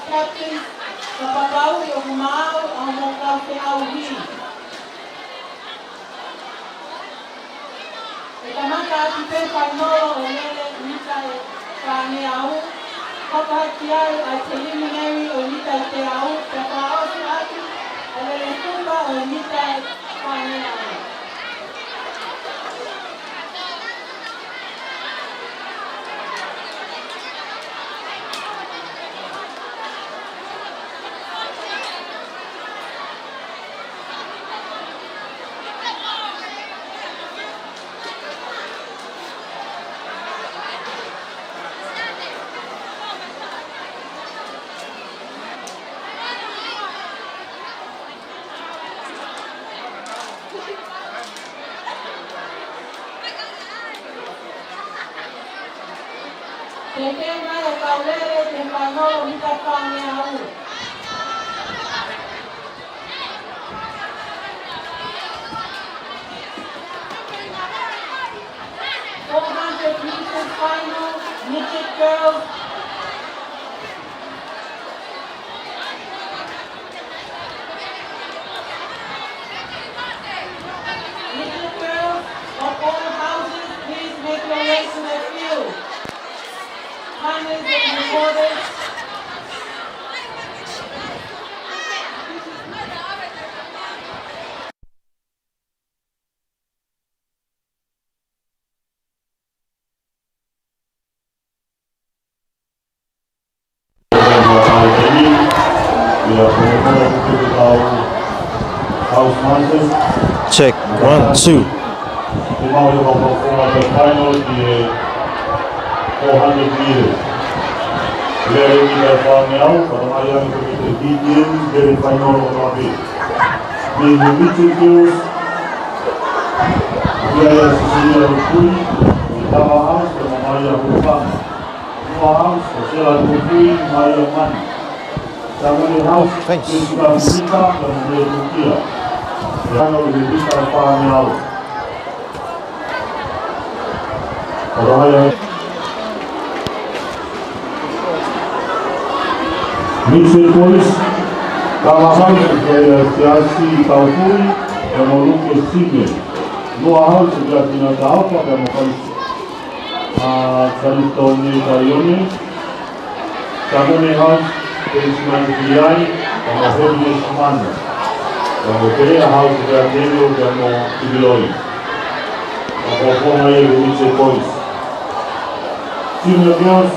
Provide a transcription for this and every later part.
captains sa pagbawi o kumao ang mga pinauhi. Itamaka tipe panoro o lele nita kaniau kapatiyay ay preliminary o nita teau kapao si ati o lele tumba o nita kaniau. Tetema e kaulele te panoro nita kaniau. Meters final, midget girls. Midget girls of all houses, please make your way to the field. Timers and reporters. Check, 1, 2. The final is 400 meters. Very good now, but I am going to begin very final of it. The individuals, there is a free, the house, the Maya Hupan, house, the Sela Kupi, Maya Man. The house is Africa, the Maya the final is the final. Mixed boys, Kalahan, Tiasi, Taupui, and Moluke Sige. Noa House, Gatina Taupa, and Mokai Saristone Tayone. Samone House, Isman Piai, and Mahoney Commander. And the Korea House, Gatino, and Ibiloi. And Popona, Mixed boys. Senior girls,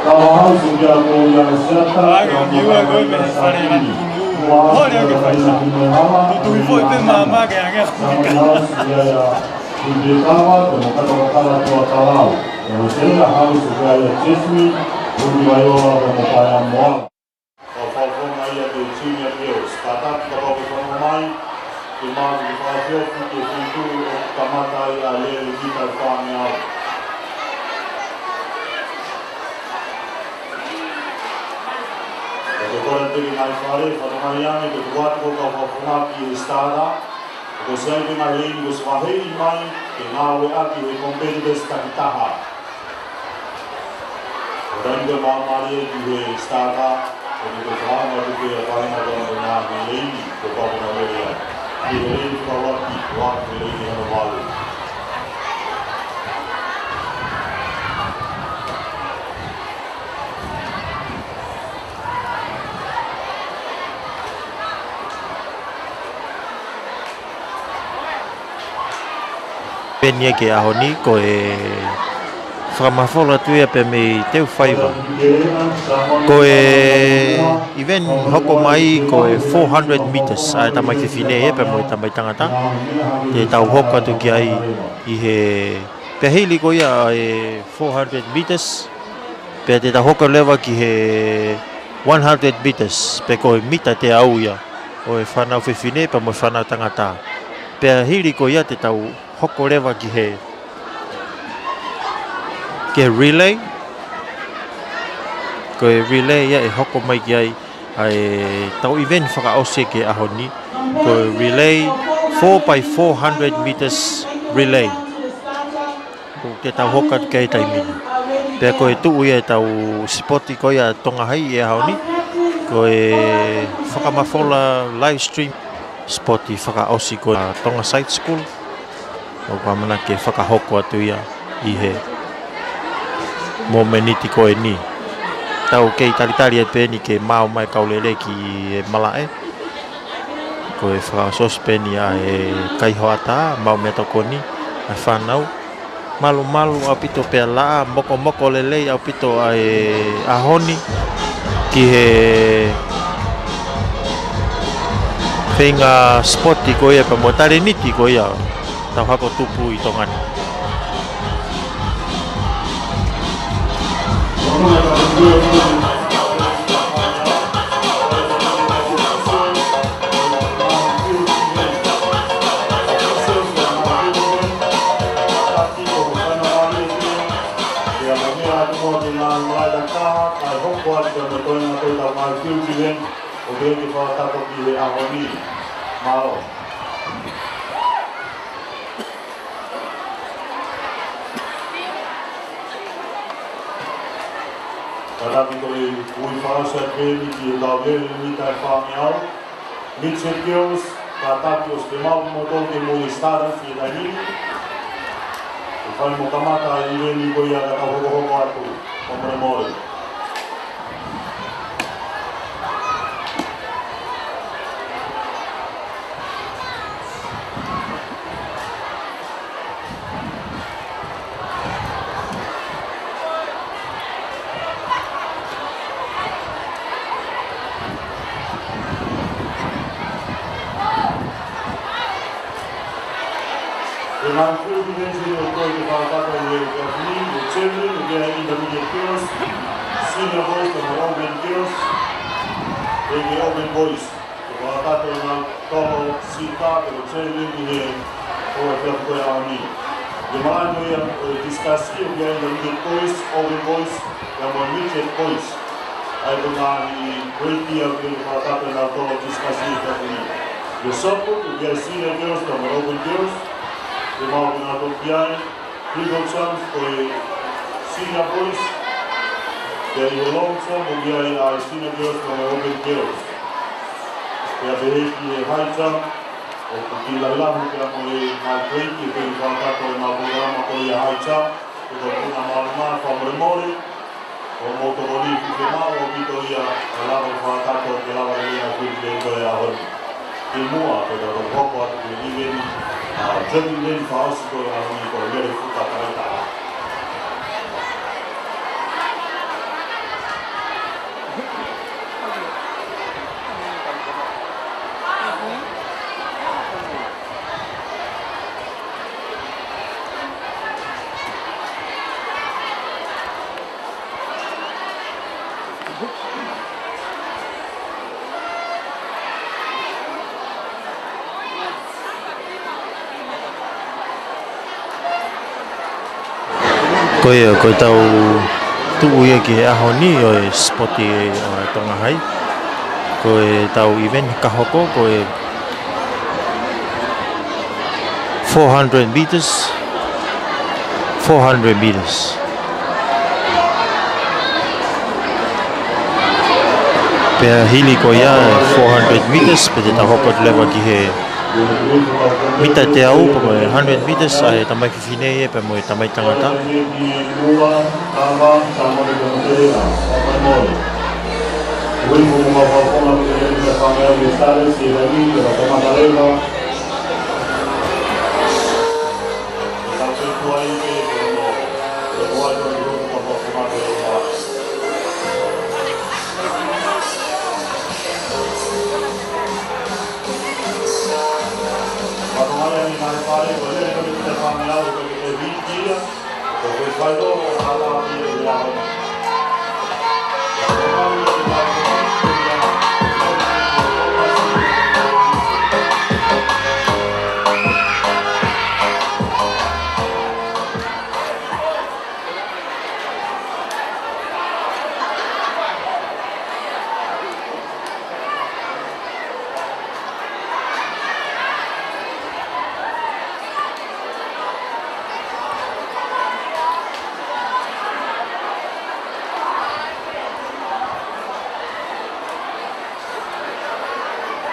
Kalahan sudah punya serta yang juga saksi. Olha o que faz. Tu foi bem mamar que é Kalahan sudah dibetawa dengan kata tua talau. Yang sehingga harus sudah Jasmine Bundiwayola berupaya mual. Apapun ayat di senior girls, kata kalau bermain imam di pasir itu kamatai alih kita faham. Agora tem mais fare, para Mariana que doar com a popular que está você tem na lei dos varrei mai que na o aqui o compete desta taha. Ranga Maria que está lá, o que fala do que a pai na lei, o papo na lei. E ele fala que o lei não vale. Penia ke ahoni ko e whamafola tuia pe me teu whaiwa. Ko e event hoko mai ko e 400 meters a tamai whiwhine e pe mo e tamai tangata. Te tau hoka tu ki ai i he pehili ko ia e 400 meters. Pe te tau hoka lewa ki he 100 meters pe ko e mita te au ia o e whanau whiwhine pe mo e whanau tangata. Pehili ko ia te tau hoko rewa ki he relay ko e relay ia e hoko mai ki ai ai tau event whakaose ke ahoni ko relay 4x400 meters relay ko te tau hoka ki ai taimina Pea koe tuu ia tau spoti koe ia tonga hai e haoni. Koe whakamafola live stream spoti whakaosi koe tonga side school. O ka mana ke whakahoko atu ia i he momeniti koe ni. Tau kei taritari e pēni ke mau mai kaulele ki e malae. Koe whakaosos pēni a e kaihoata mau mea toko ni. Ai whanau. Malu au pito pea laa, moko lelei au pito ai ahoni ki he whenga spoti ko ia pa mo tare niti ko ia tau hako tupu i tongani. Tarapi koe ui whaasa pēni ki e lau lele ni tai whaami au. Mitchell Girls, ka taki o ste mau mo toke mo i stara ki e tahini. E whai mo kamata i reni koe ia ka hoko atu, o mre more. Ang Philippines will go to Palapata with the children, the intermediate girls, senior boys, the open girls, the open boys. The Palapata will now total Sita, the children, the over the The Malay will discuss the intermediate boys, open boys, the midget boys. I will now be great deal with the Palapata will now total discuss the support, the senior girls, the open girls. The mau na to piai, Freedom Chance koe senior boys. The long song o piai a senior girls na open girls. Pea beheki e high jump, o ki lailahu pea mo e high break, e pei whakato e mau programa koe e high jump, e ko puna maruma whamore more, o moto mori ki te mau o pito ia a lava whakato ke lava e a kuti e koe a hori. Ki mua, pe ka hoko atu ke niveni, Johnny Lane House ko ang ito very futa talaga. Koe tau tuu ia ki he aho ni o e spoti o e tonga hai. Koe tau event kahoko koe 400 meters. Pea hili ko ia 400 meters pe te tau hoko lewa ki he mita te au pa mo 100 meters ai tamai whiwhine e pa mo tamai tangata.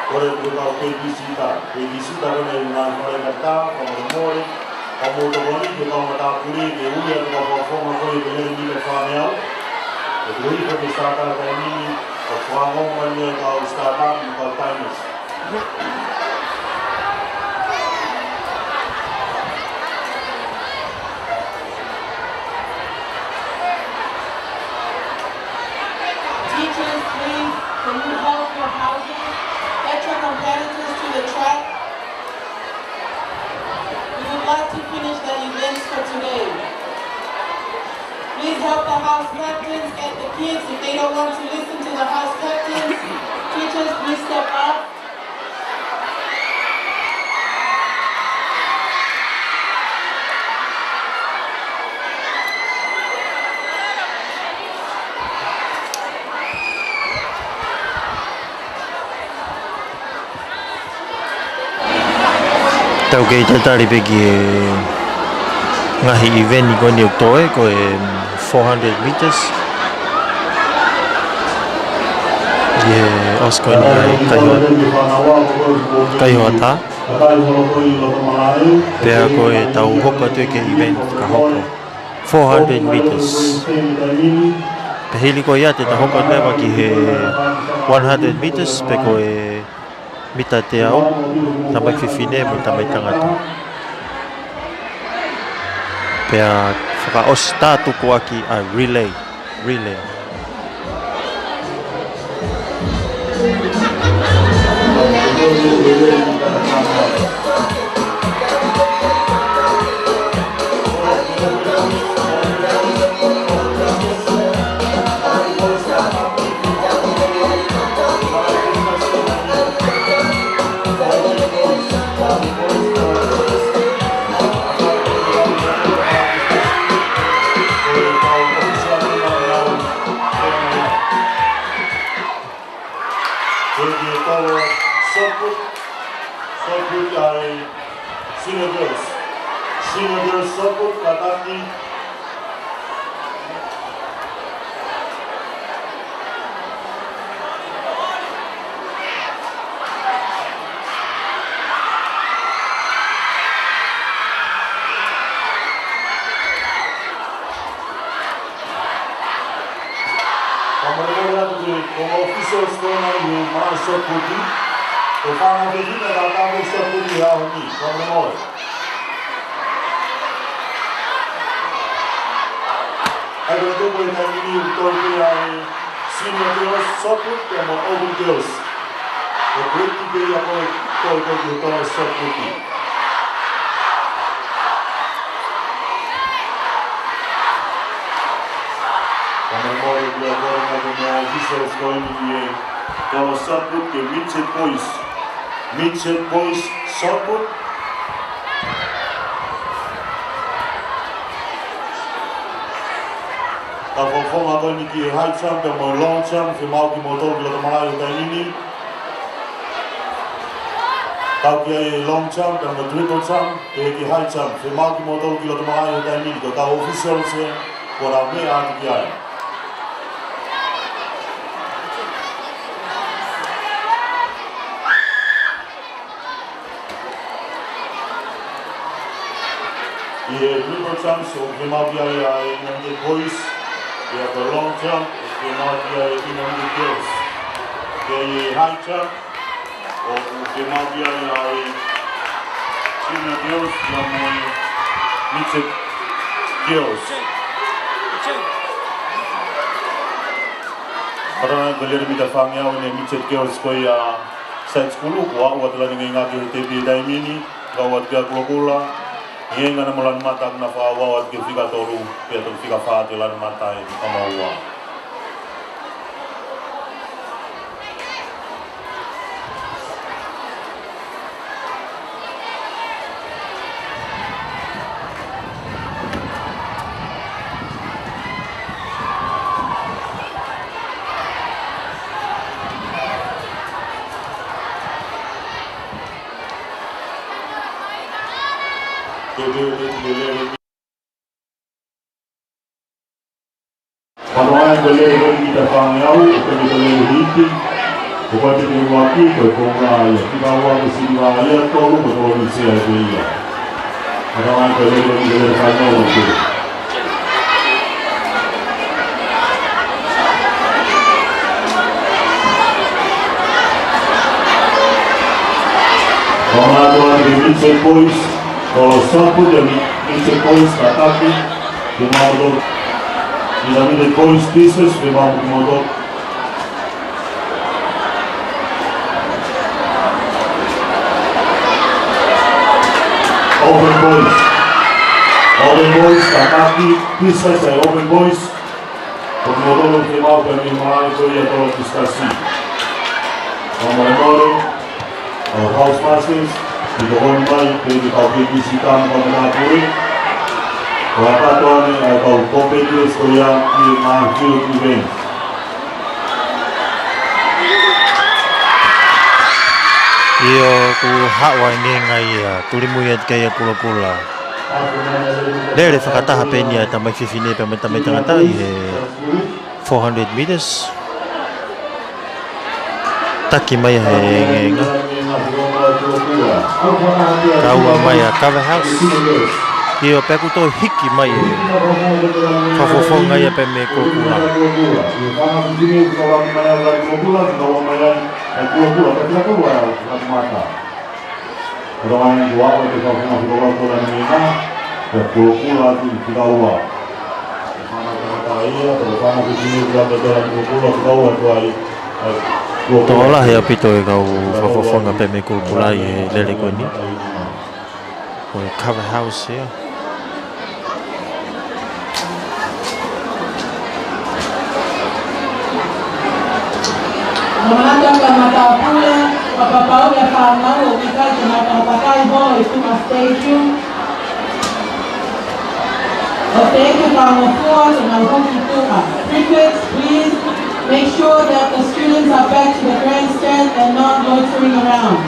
Ore tu kau KBC ta kone ngan kore kata kau more kau tu koni tu kau mata puri ke uya tu kau perform kau itu ni ni lepas itu kau starter kau ni kau ngomong mana kau starter kau timers. Teachers, please, can you help your housing? Get your competitors to the track. We would like to finish the events for today. Please help the house captains get the kids if they don't want to listen to the house captains. Teachers, please step up. Tau kei tatari peki ngahi event ni koni oktoe ko 400 meters. Ye osko ni kayo ata. Pea ko tau hoko tu ke event ka hoko 400 meters. Pehili ko ia te ta hoko lewa ki he 100 meters pe ko mita te au tamai whiwhine mo tamai tangata. Pea whakaos tātu ko aki a relay. Senior girls soccer kataki como officials kona ni mana soccer di o fana de dina da ta mo soccer di ha ni como mo Agora tu pode estar vindo todo aí, senior girls soccer como open girls. O grupo que ia com todo soccer aqui. Como mora que agora como officials going to todo soccer que Midget Boys soccer. Ako fonga koni ki high jump e mo long jump fi mau ki motor ki lo malayo kai nini. Tau ki ai long jump e mo triple jump e ki high jump fi mau ki motor ki lo malayo kai nini ko tau official se ko ra me ati ki ai. Ie triple jump so fi mau ki ai nang boys. We have the long jump, we might be in the girls. The high jump, or we might be in the girls, mixed girls. Para galir mi da fangya une mixed girls ko ya sa school ko wa tla ni nga ki te bi dai mini ga wa ga globula. Yenga na mulan mata na fa wa ke figa toru pe to figa fa te lan mata e kama wa Kalau ada boleh kita panggil, kita boleh hidup. Kau jadi lelaki, kau kongrai. Kita awak mesti raya, kau lu betul mesti ada dia. Orang kau jadi final itu. Orang tuan di Mitchell Boys, kalau siapa dari Mitchell Boys katakan dia mahu dia Mitchell Boys business dia mahu Open Boys, kaki, bisa saya Open Boys. Pemodal yang mau kami mulai itu ya kalau diskusi. Pemodal, House Masters, di bawah baik dari kaki bisikan pemenanguri. Wakatuan atau kompetitif yang di Mahfield Event. Iyo ku hawa ngai ya tulimu ya kaya kula. Lele whakataha penia tamai whiwhine pe tamai tangata i he 400 meters. Taki mai he ngenga. Kaua mai a cover house. Iyo peku to hiki mai e. Whawhawhonga ia pe me kukula. Kula kita keluar dari mata. Orang yang dua itu kalau masih keluar ni nak, kula itu kita luar. Mana iya, kalau di sini kita berjalan kula kita luar tu ai. Tolah ya pito kau whawhawhonga pe me kukula i lele ko ni. Ko cover house ya. Mwanadamu kama kule wapapao ya farmao ukikaje na kapakai boy to station. Thank you for support and I hope you do. Prefects, please make sure that the students are back to the grandstand and not loitering around.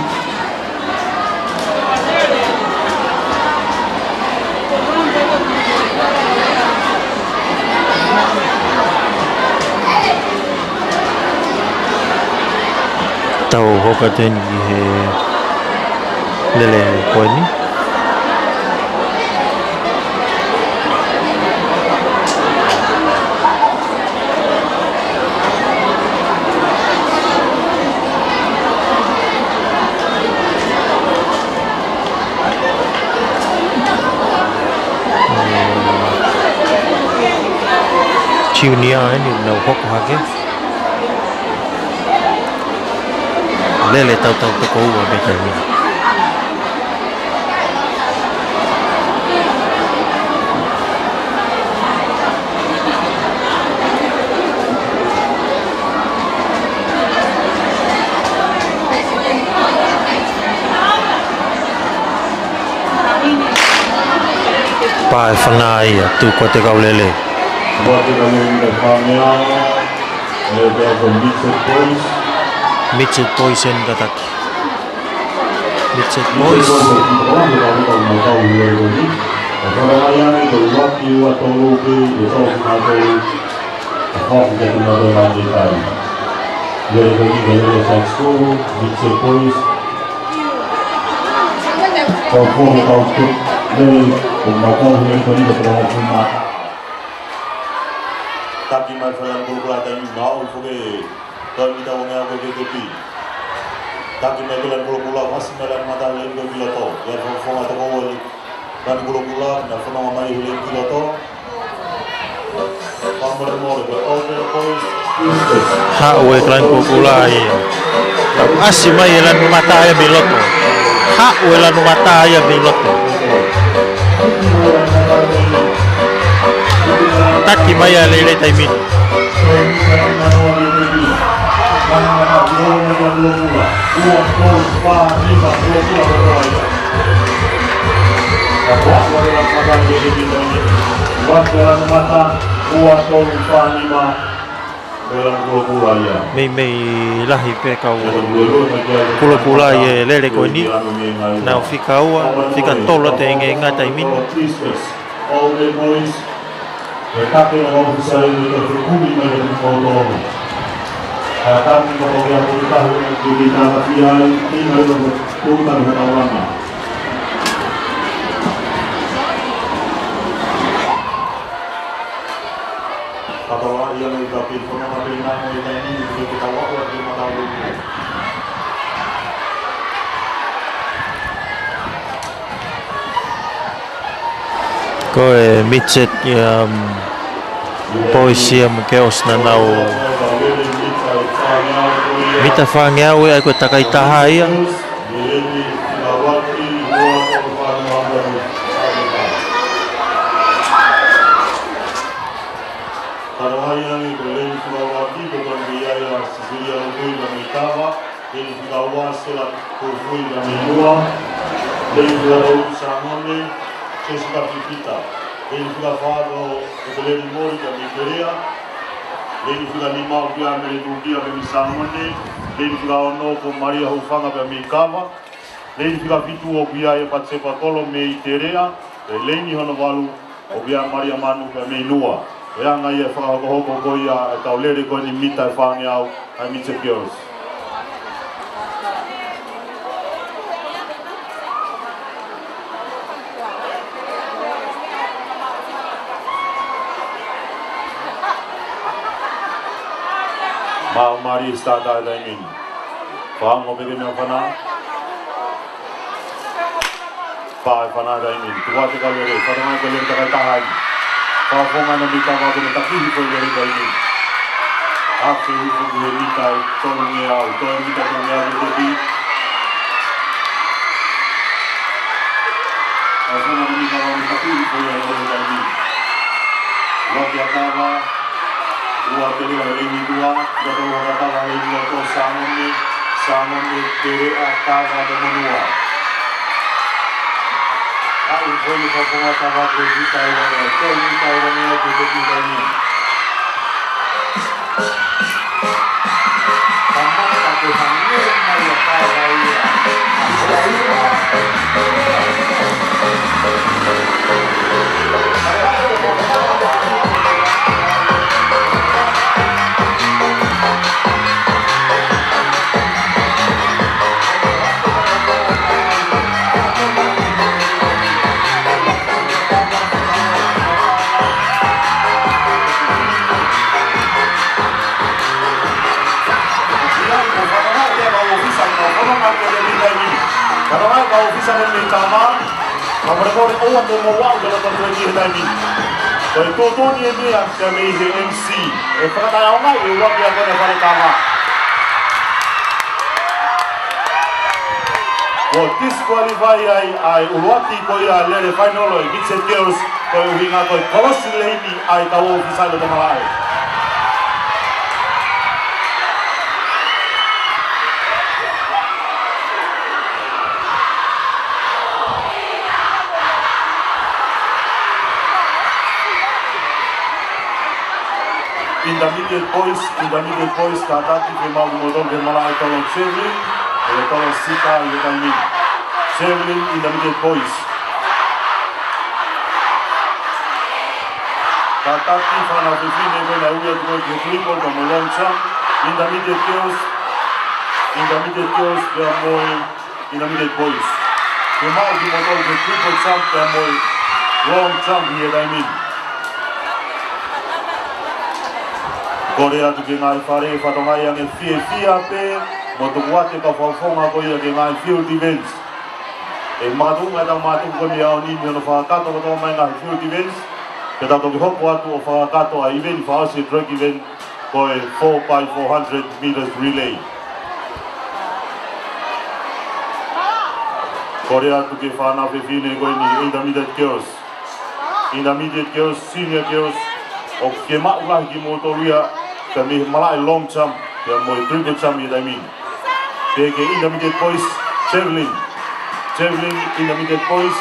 Tau hoka teni he lele koe ni. Chiunia ni na hoko hake. Lele tau toko ua beta ni. Pai whanai tu ko te kau lele. Buat kita ni kami ada Mitchell Boys. Mitchell Boys en kataki. Mitchell Boys. Kalau yang itu waktu atau lupa itu atau apa kita ada lagi kali. Jadi dari Science School, Mitchell Boys. Kalau kau tu dari pembaca yang tadi berapa cuma. Tapi masalah berbuat ini mau sebagai kalau kita mengenal begitu tapi megalan gula masih megalan mata lain gula to ya forma to gol dan gula na forma mai lain gula to pamor mor ke over boys Ha we klan gula ya asih mai lan mata ya biloto ha we lan mata ya biloto taki mai ya lele taimin Mei lahi pe kau pula ye lele ko ni na fika ua fika tolo te nge tai min Tadi kemudian kita kita kiai ini harus bukan ulama. Kalau yang lebih pengalaman ini kita waktu di mana dulu. Koe mitset pois keos na nau mita whangeau e koe takaitaha ia. Tarawai ko lei Sulawati ko don biaya Sisilia Ului na Mitawa, lei Sulawati sila Kufui na Minua, lei Sulawati Samone, Jessica Pipita, lei Sulawati Evelyn Mori na Miterea, lei Sulawati Limau Pia Meridudia na Misamone, lei Sulawati ko Maria Hufanga na Mikawa, lei Sulawati o biaya Patsepa Kolo me Iterea, lei ni hono walu o biaya Maria Manu na Minua. Yang ayah faham kau ya tahu leh kau ni minta faham ya, kami cekios. Mau mari start ada ini. Faham kau bagaimana fana? Faham fana ada ini. Tuan kita leh, fana kita leh tak tahan. Pafonga na Mitawa ko na takihi ko yari ko ini. Ako ko Mita tolong niya, tolong Mita tolong niya ko di. Pafonga na Mitawa ko na takihi ko yari ko ini. Lagi atawa, luar dari ini dua, jatuh luar atawa ini dua sangon ni dari atawa dan menua. Aku boleh pafonga atawa dari Taiwan, tolong Taiwan ni aku di ini. Kamu tak boleh hanya Taiwan ya. Karena kau bisa meminta mereka orang yang mau dalam perjanjian ini. Kalau itu ni yang kami MC, pernah tahu nggak? Orang yang kena pertama. Kau disqualify ai ulati kau ya lele final loh. Bisa terus kau hinga kau kalau sila ini ai tahu bisa ada tempat. Intermediate boys kata kita mau modal ke Malay tolong Sevlin, tolong Sita ini. Sevlin intermediate boys. Kata kita nak pergi ni nak uya tu ke triple dan long jump. Intermediate dia mau intermediate boys. Kita mau di modal ke triple jump dia mau long jump ini. Korea tu kengai fare fatongai yang fia pe motu wate ka fonga ko ya kengai field events matu ngata matu ko dia oni no fa ka to mai ngai field events kita to ho ko atu fa ka to event fa si drag event ko 4x400 meters relay Korea tu ke fa na fe fine ko ni intermediate girls senior girls o ke ma ulah ki motoria kami Malay long jump yang mau triple jump ya I mean. Ke intermediate boys Chevlin intermediate boys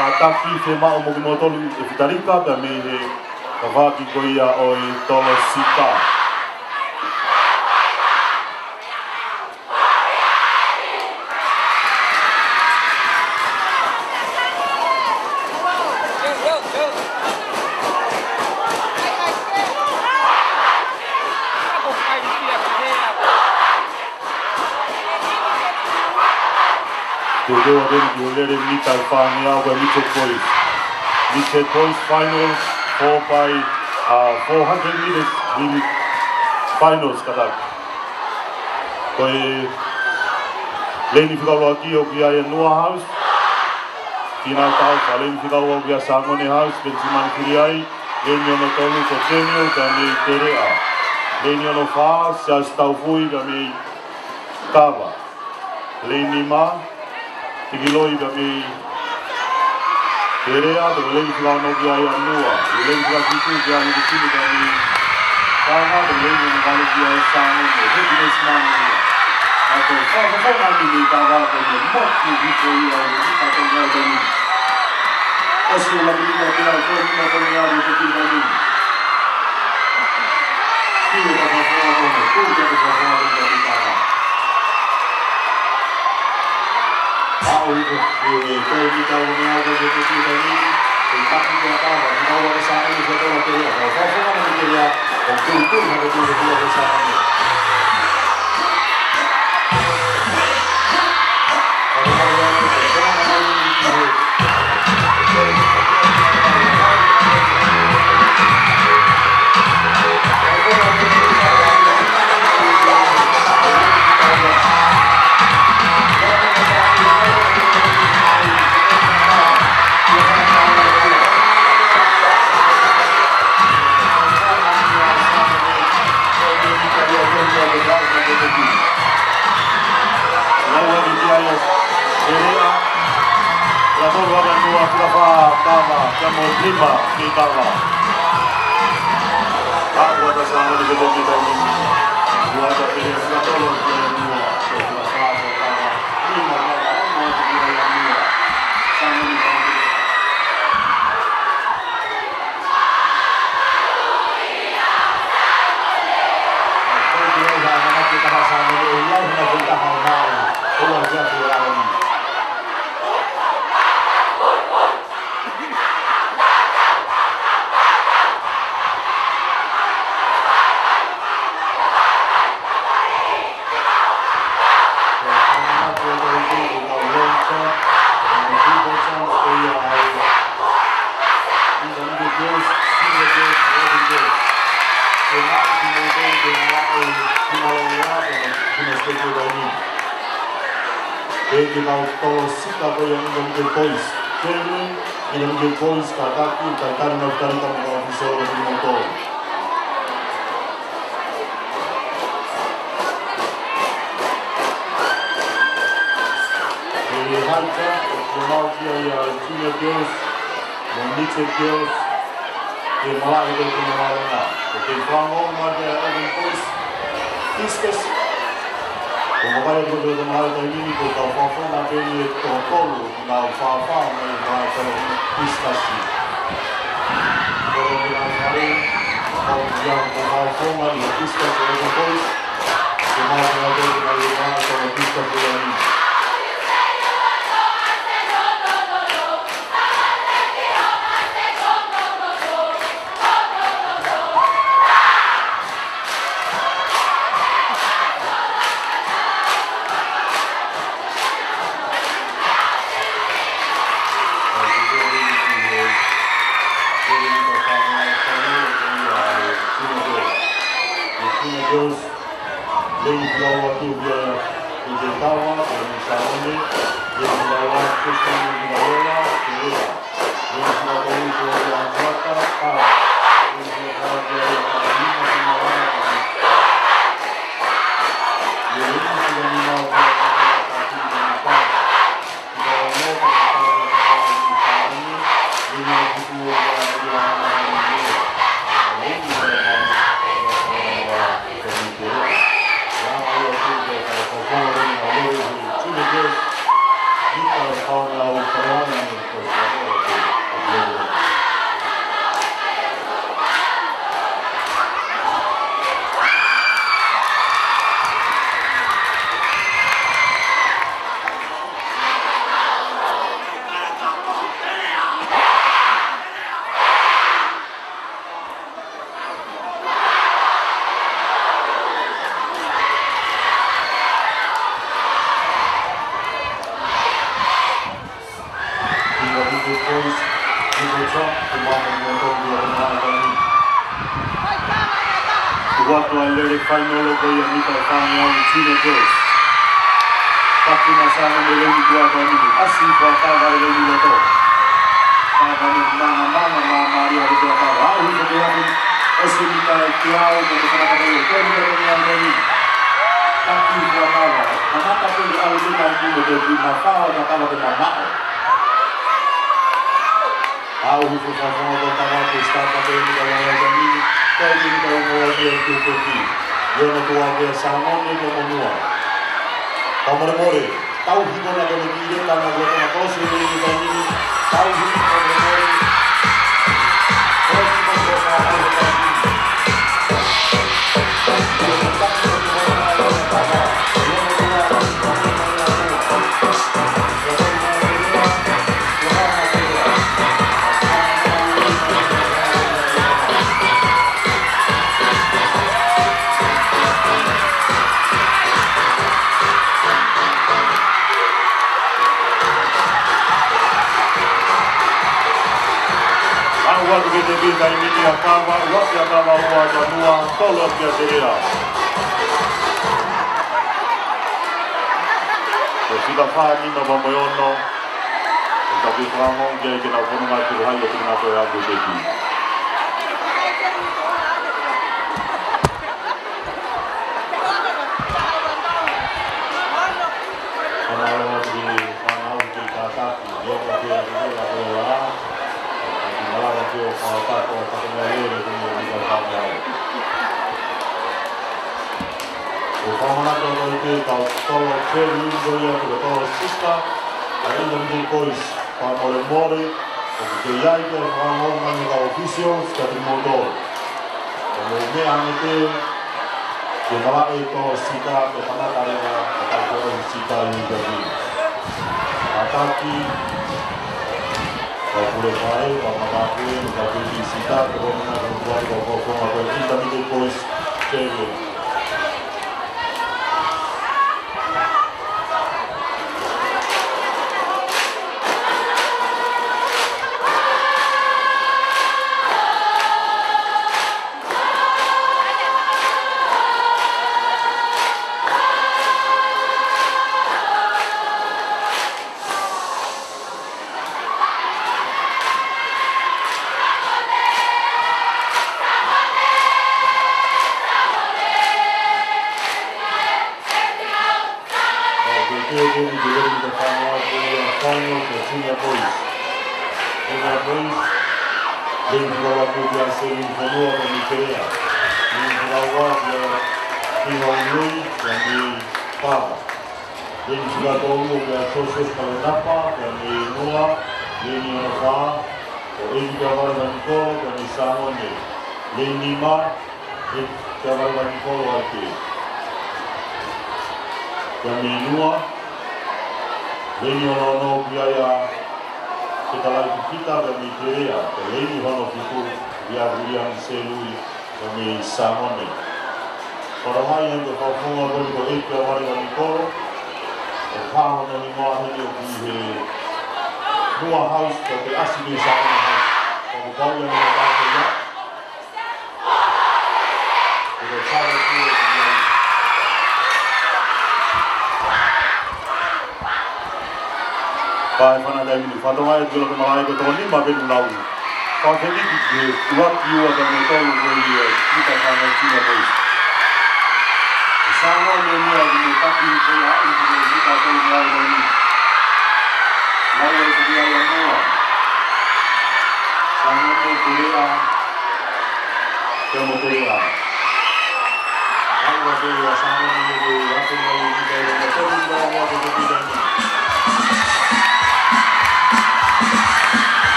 kata ki tema o mo motor fitarika kami kavaki ko ya oi tolo Sita. Te deu a ki o lere mita I whāngia o Mitchell Boys. Mitchell Boys finals, 400 meters in finals katak. Koe Leini whikaroa ki o ki ai Noah House. Tina tau wha leini whikaroa o ki a Sangone House, Bensimani Kiri ai. Leini ono tonu so tenio ka mei terea. Leini ono wha, sia stau fui ka mei kawa. Leini ma, Tikiloi ka mei terea, te leini whikaroa no ki ai a Noah. Leini whikaroa kitu ki ai ni kini ka mei kawa, te leini ono kani ki ai Sangone. Heki nei simani. Ako whakawhana ni kawa ko ni motu hiko I au ni kato ngau tani. Osi o laki nina kina o kore nina kone ngā ni te kina ni. Kino ka whawhana kone, kū ka whawhana kone ki kawa. Ao hiko e kore ni kawa ni au kone te kina ni. E taki kia kawa, ki kawa ka sāne ni whakawa te rea. Ka whawhana ni te rea, o kū haka kūre kia ka sāne. Lima di bawah. Aku atas nama di gedung kita ini. Dua ada pilih satu pilih dua. Setelah satu bawah. Lima bawah. Mau pilih yang dua. Sama di bawah. Kalau dia jangan kita sama di ulang kita hal-hal. Keluar jadi orang ini. Ele vai tosika ko yang Indonesia Boys. Kevin Indonesia Boys kataki kakari na utari kama kwa ofisoro ni moto. Ele halka Ronaldo ya Junior Girls, Monique Girls, e malaki ko ni malana. Porque Frango made Evan Boys. Discus Kung kaya ko doon mahal tayo ini ko tau papa na pili totolo na papa may mahal tayo discussi. Pero pinakari kung yang papa mali discussi ko boys kumahal tayo na mahal tayo discussi ini. Watu alele fainolo ko ya mita fani au Chile Girls. Pakina sana meleni dua kami asi kuatava eleni loto. Kami mama Maria de Atava. Au hizo dia esse mita kiao ko kana kana ko ni andani. Taki kuatava. Kamata ko au mita kilo de mafao na kama de mamao. Au hizo fafao ko kana ko stata de ni kama andani. Kau ni kau mau dia tu pergi. Dia nak buat dia sama ni dia menua. Kau meremori. Tahu hidup nak bagi dia karena dia nak kau sendiri ni. Tahu hidup kau meremori. Kau hidup kau meremori. Watu kita bina ini akawa, watu akawa watu nua, tolong dia seria. Kita faham ini bahawa moyono, tapi kamu dia kita pun mati Tuhan yang kita nak yang berbeza. Kalau di mana kita tak, dia berada. Malah dia kalau tak mengalir itu dia sama. Kalau mana kalau itu kalau ceri boleh kalau sista ada yang kois kalau mori porque ya hay que vamos a la oficio seperti motor. Kalau ini ane que malah itu sita ke mana karena kalau sita ini jadi ataki. Kalau boleh baik, kalau makin, kalau disita, kalau mana berbuat, kalau kita mikir kois, cewek. Mana dah ini, fatwa itu kalau kemarin itu tahun 5 betul lalu. Kalau jadi buat you atau motor boleh kita sama Cina boys. Sama ini lagi tapi saya ini kita tahu lalu ini. Lalu dia yang mua. Sama itu dia kemudian. Lalu dia sama ini apa yang kita lakukan dalam waktu ini.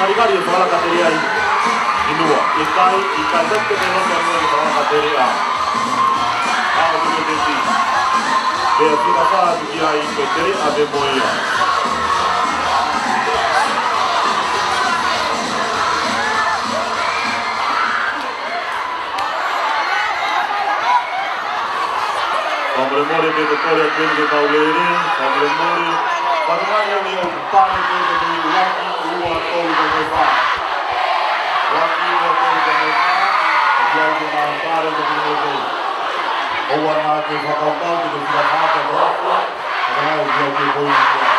Marigari es la categoría ahí. Inua. Ikai, Ikai, que me lo que la categoría. Pea tika whaatu ki ai koe tere a te moia. Whamre more pe te kore a tēne ke tau leere, whamre more, whamai ani au tāne te te te waki ua tolu ka mai wha. Waki ua tolu ka mai wha, a ki au te ngā tāre te te mai tei. Oua nā te whakaukau te te whiahāta te rafu, a nā au ki au te koi ni kia.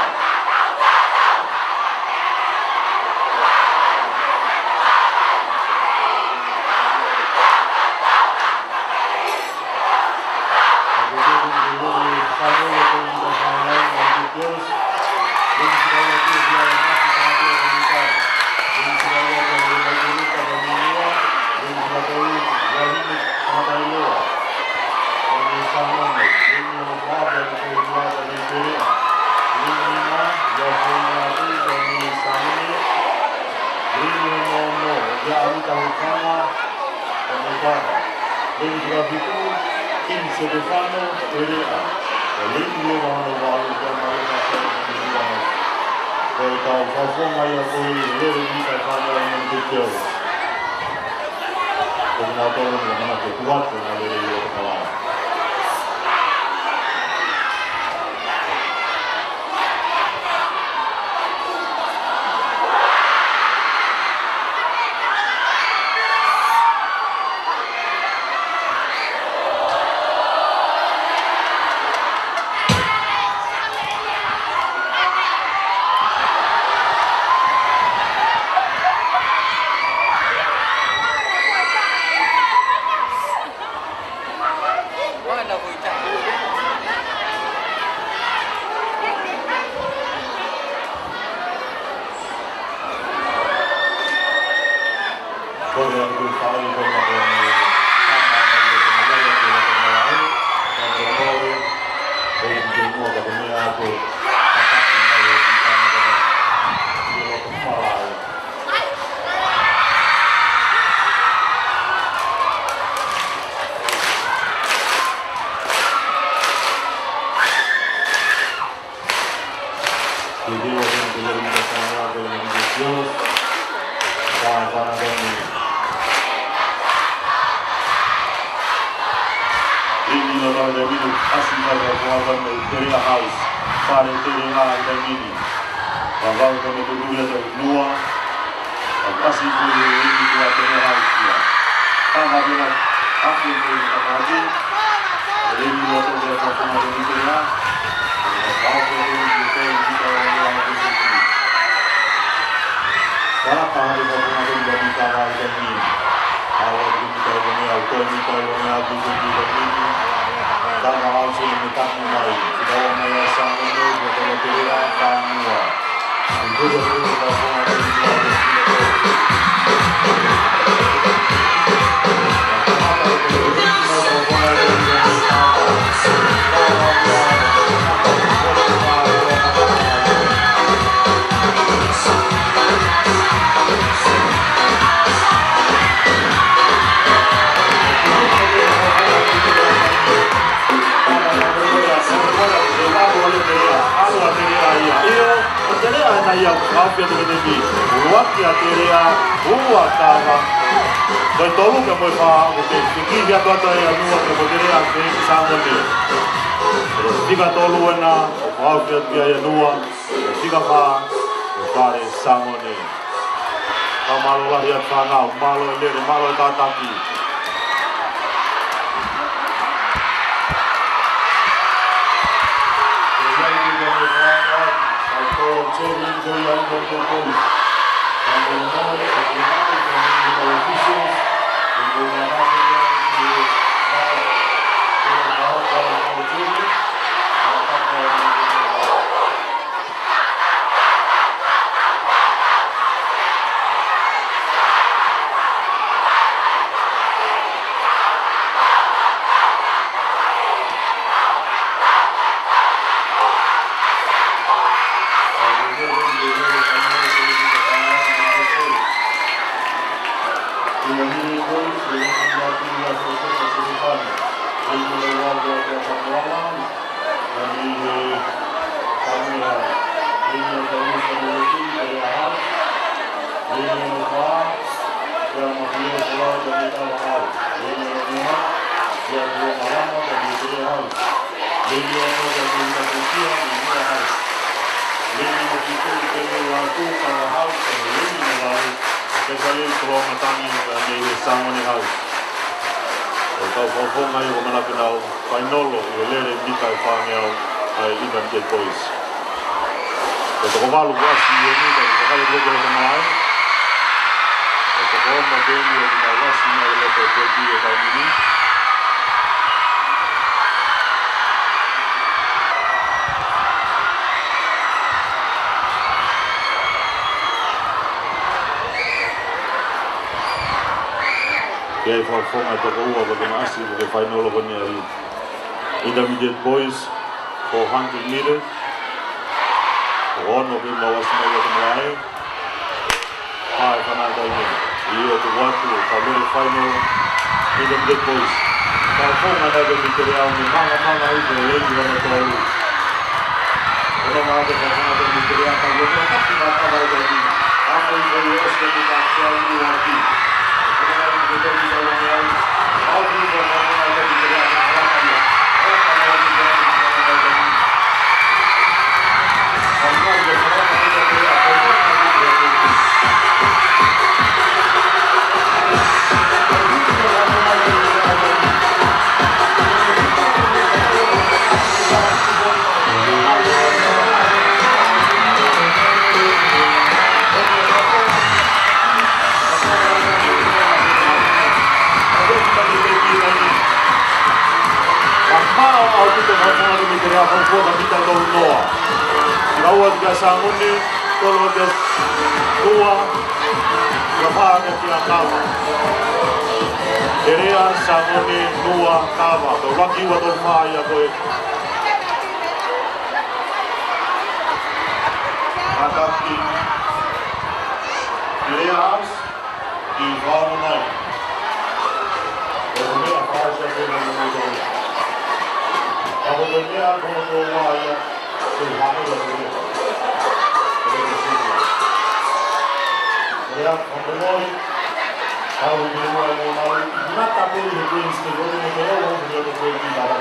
Intermediate boys, 400 meters. One of them was made. 500 meters. Here to watch the final intermediate boys. Perform another meter around the Mama is the lady on the floor. One of the meter around the floor. After the rest of the back, Sanguni, kalau dia dua, lepas dia kalah. Dia sanguni dua kalah. Kalau lagi waktu maya boleh. Tapi dia di bawah naik. Kalau dia apa saja yang menurut. Kalau dia kalau maya, Tuhan itu boleh. Ya, pembangunan kalau dia mau nak tapi dia istimewa ni kalau dia boleh dibawa.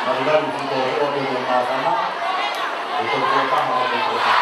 Marilah kita orang yang mana itu kita harus berdoa.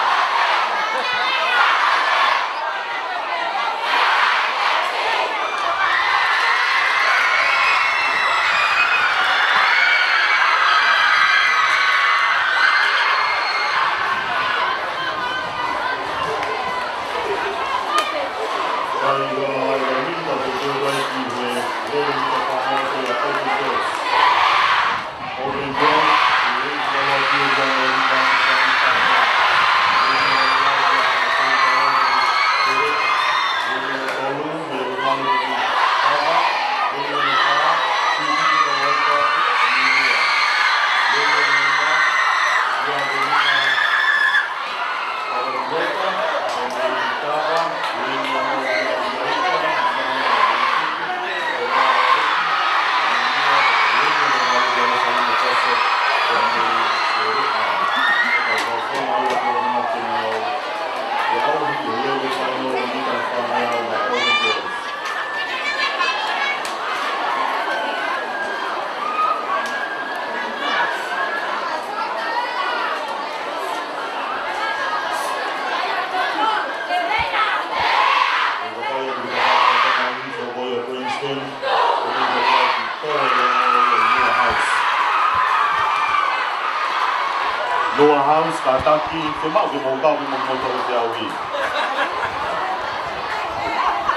Noah House kataki semua ke mau tahu mau motor jauh ni.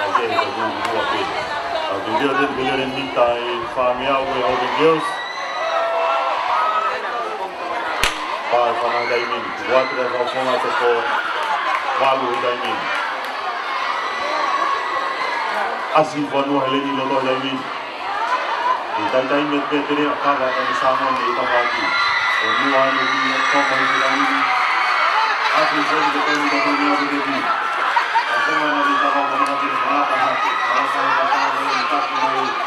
Okey, kita dulu okey. Dia dia minta famia we over girls. Pai para daí buat dia kau semua tu valu daí. Asif vanu heleni loto daí. Daí mete dia kaga dan sama ni kita bagi. Noah ni dia kau bagi daí. Asif jadi kita ni begini. Aku mana kita kau mana kita mana tak. Kalau saya kata kita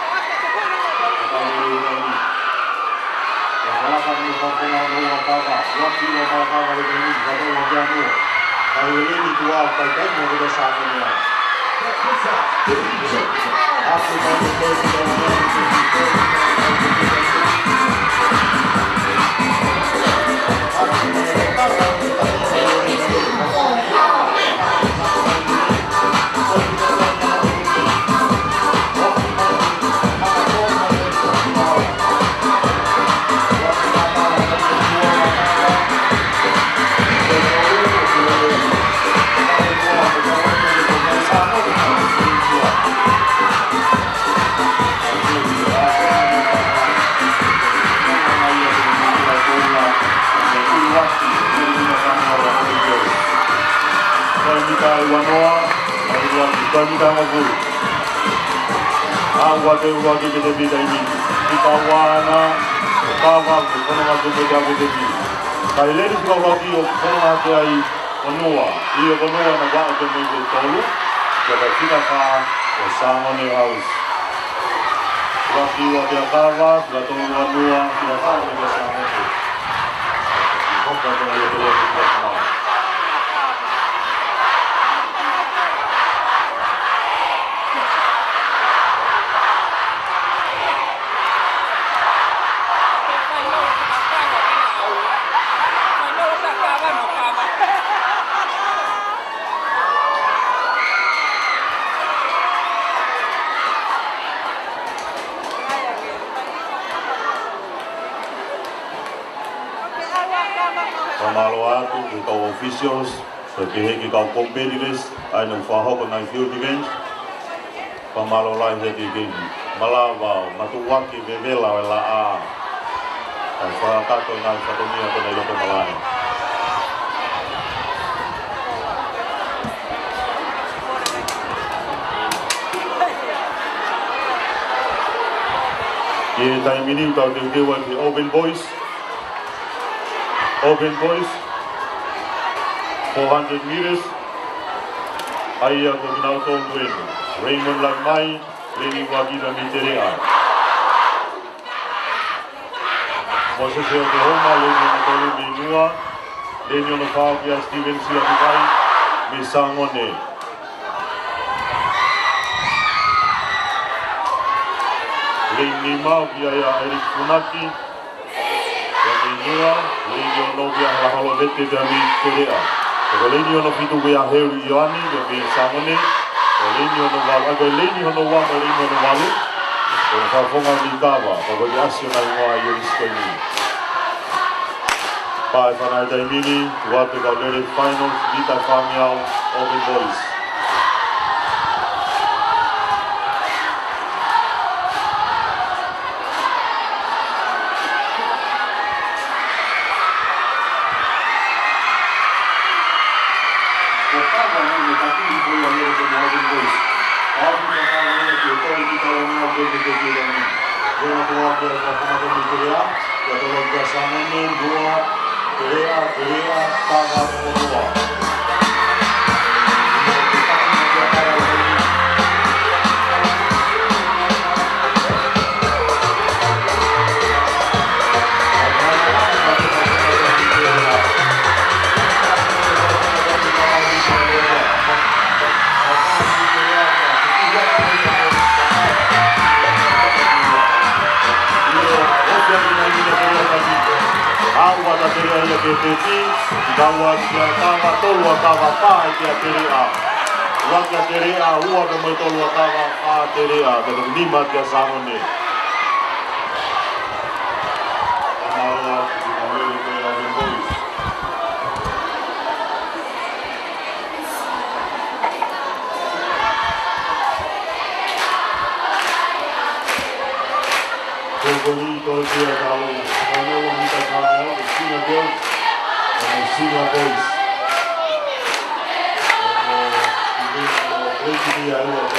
na no kava waki no kava le ni ka no ya no ai le ni tua ka ka no de sa no ya after Wate wate ke te bida ini kita wana kawa ko kono ma te bida ko te bi kai le ni ko waki o kono ma te ai konoa i o konoa na wa te mo te tolu ke ka kita ka o samone house waki wa te kawa ka to wanua kita ka o te samone ko ka te ai te ko Pamaloatu ki kau officials, perkehe ki kau competitors, ai nang whahoko nai field event. Pamalo lai heti ki malawao, matuwaki vevela wela a. Ai whahakato nai whatomia kona loko malai. Ki e tai miniu tau te ukewa ki Open Boys. Open Boys, 400 meters. Aia ko minau tōnu enu. Raymond Langmai, Leni Wagina Miterea. Mose se o te homa, Leni ona tolu mi inua. Leni ona whao ki a Steven Siakukai, mi Sangone. Leni mau ki aia Eric Funaki. Inua, Leni ono via halahalo vete via mi terea. Ko Leni ono fitu via Heru Ioani via mi Samone. Ko Leni ono walu, ako Leni ono wama, Leni ono walu. Ko whafonga mi kawa, ko ki asio nai ngoa i Oriskoni. Pae whanai tai mini, wate kau lere finals, Vita Whamiao, Open Boys. Kawa kia tawa tolua tawa paa kia terea. Wakia terea hua ke mai tolua tawa paa terea. Kato nima kia Samone. Kamala kita mele ke Open Boys. Kogoni tol kia kau. Kau wanita kau. Sina girls. Senior boys. Basically, I was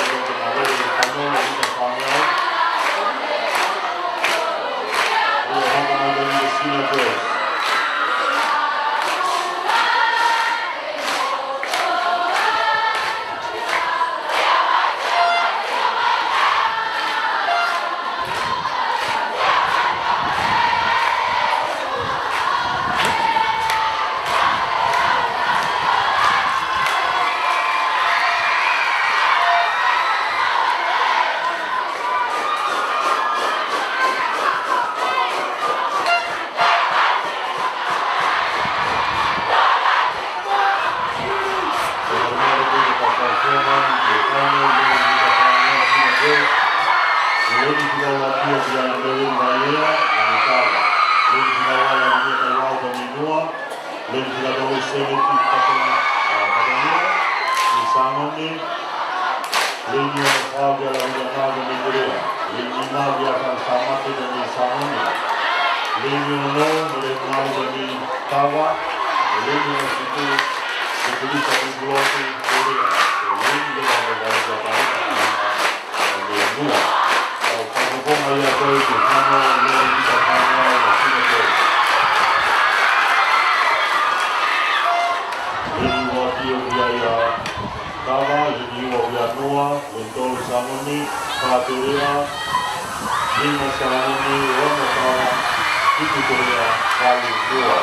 senior girls. seleti Katangia, di Sangoni, Lini Wafagya Laga Naga Nigeria, Lini Naga akan sama dengan Sangoni, Lini Ono Mereka dari Tawa, Lini Situ Seperti satu blok Korea, Lini juga dari Jakarta, dan dua. Kalau ayah kau itu, kamu yang kita kenal, sini kau. Ini waktu biaya Tawa, ini waktu Noa, untuk Sangoni, Kateria, ini Sangoni, orang Tawa, itu Korea kali dua.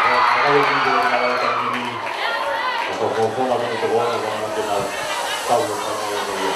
Kalau kita mengenalkan ini, kau akan itu orang yang mengenal tahu kamu yang dia.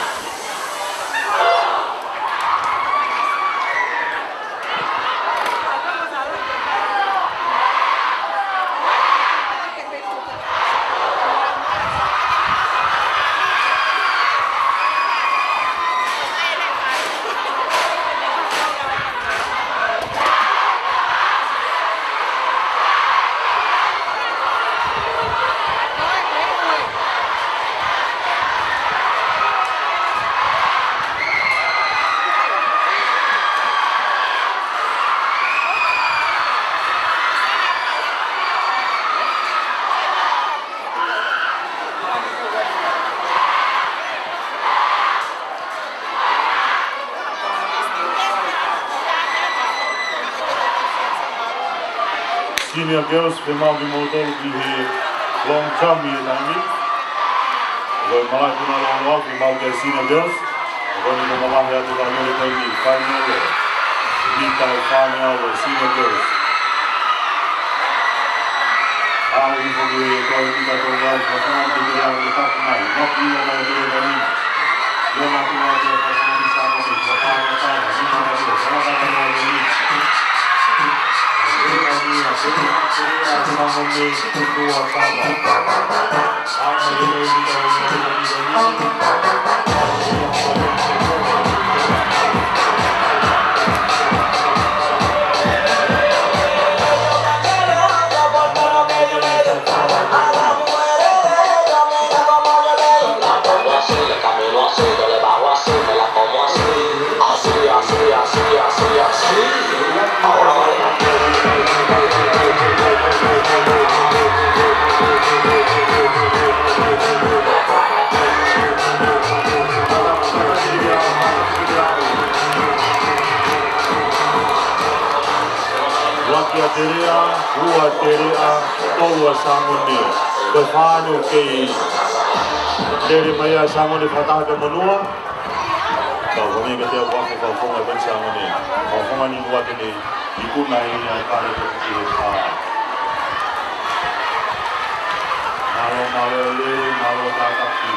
Senior girls, female di motor di long term ni lagi. Kalau malah kita long walk, female girls, senior girls. Kalau ni malah ya tu lagi kita ni final, kita final senior girls. Awi pergi kalau kita tunggu pasal kita yang kita kenal, nak dia orang dia ni. Dia nak dia pasal di sana tu, pasal pasal senior girls, pasal pasal ni. Teria, Ua Teria, Tolua Sangoni, Kefano Kei, dari Maya Sangoni Fatah ke Menua, kalau kami kata waktu kau nak Sangoni, kau ni buat ini, ikut naik yang kali kita. Malu le, malu tak kaki.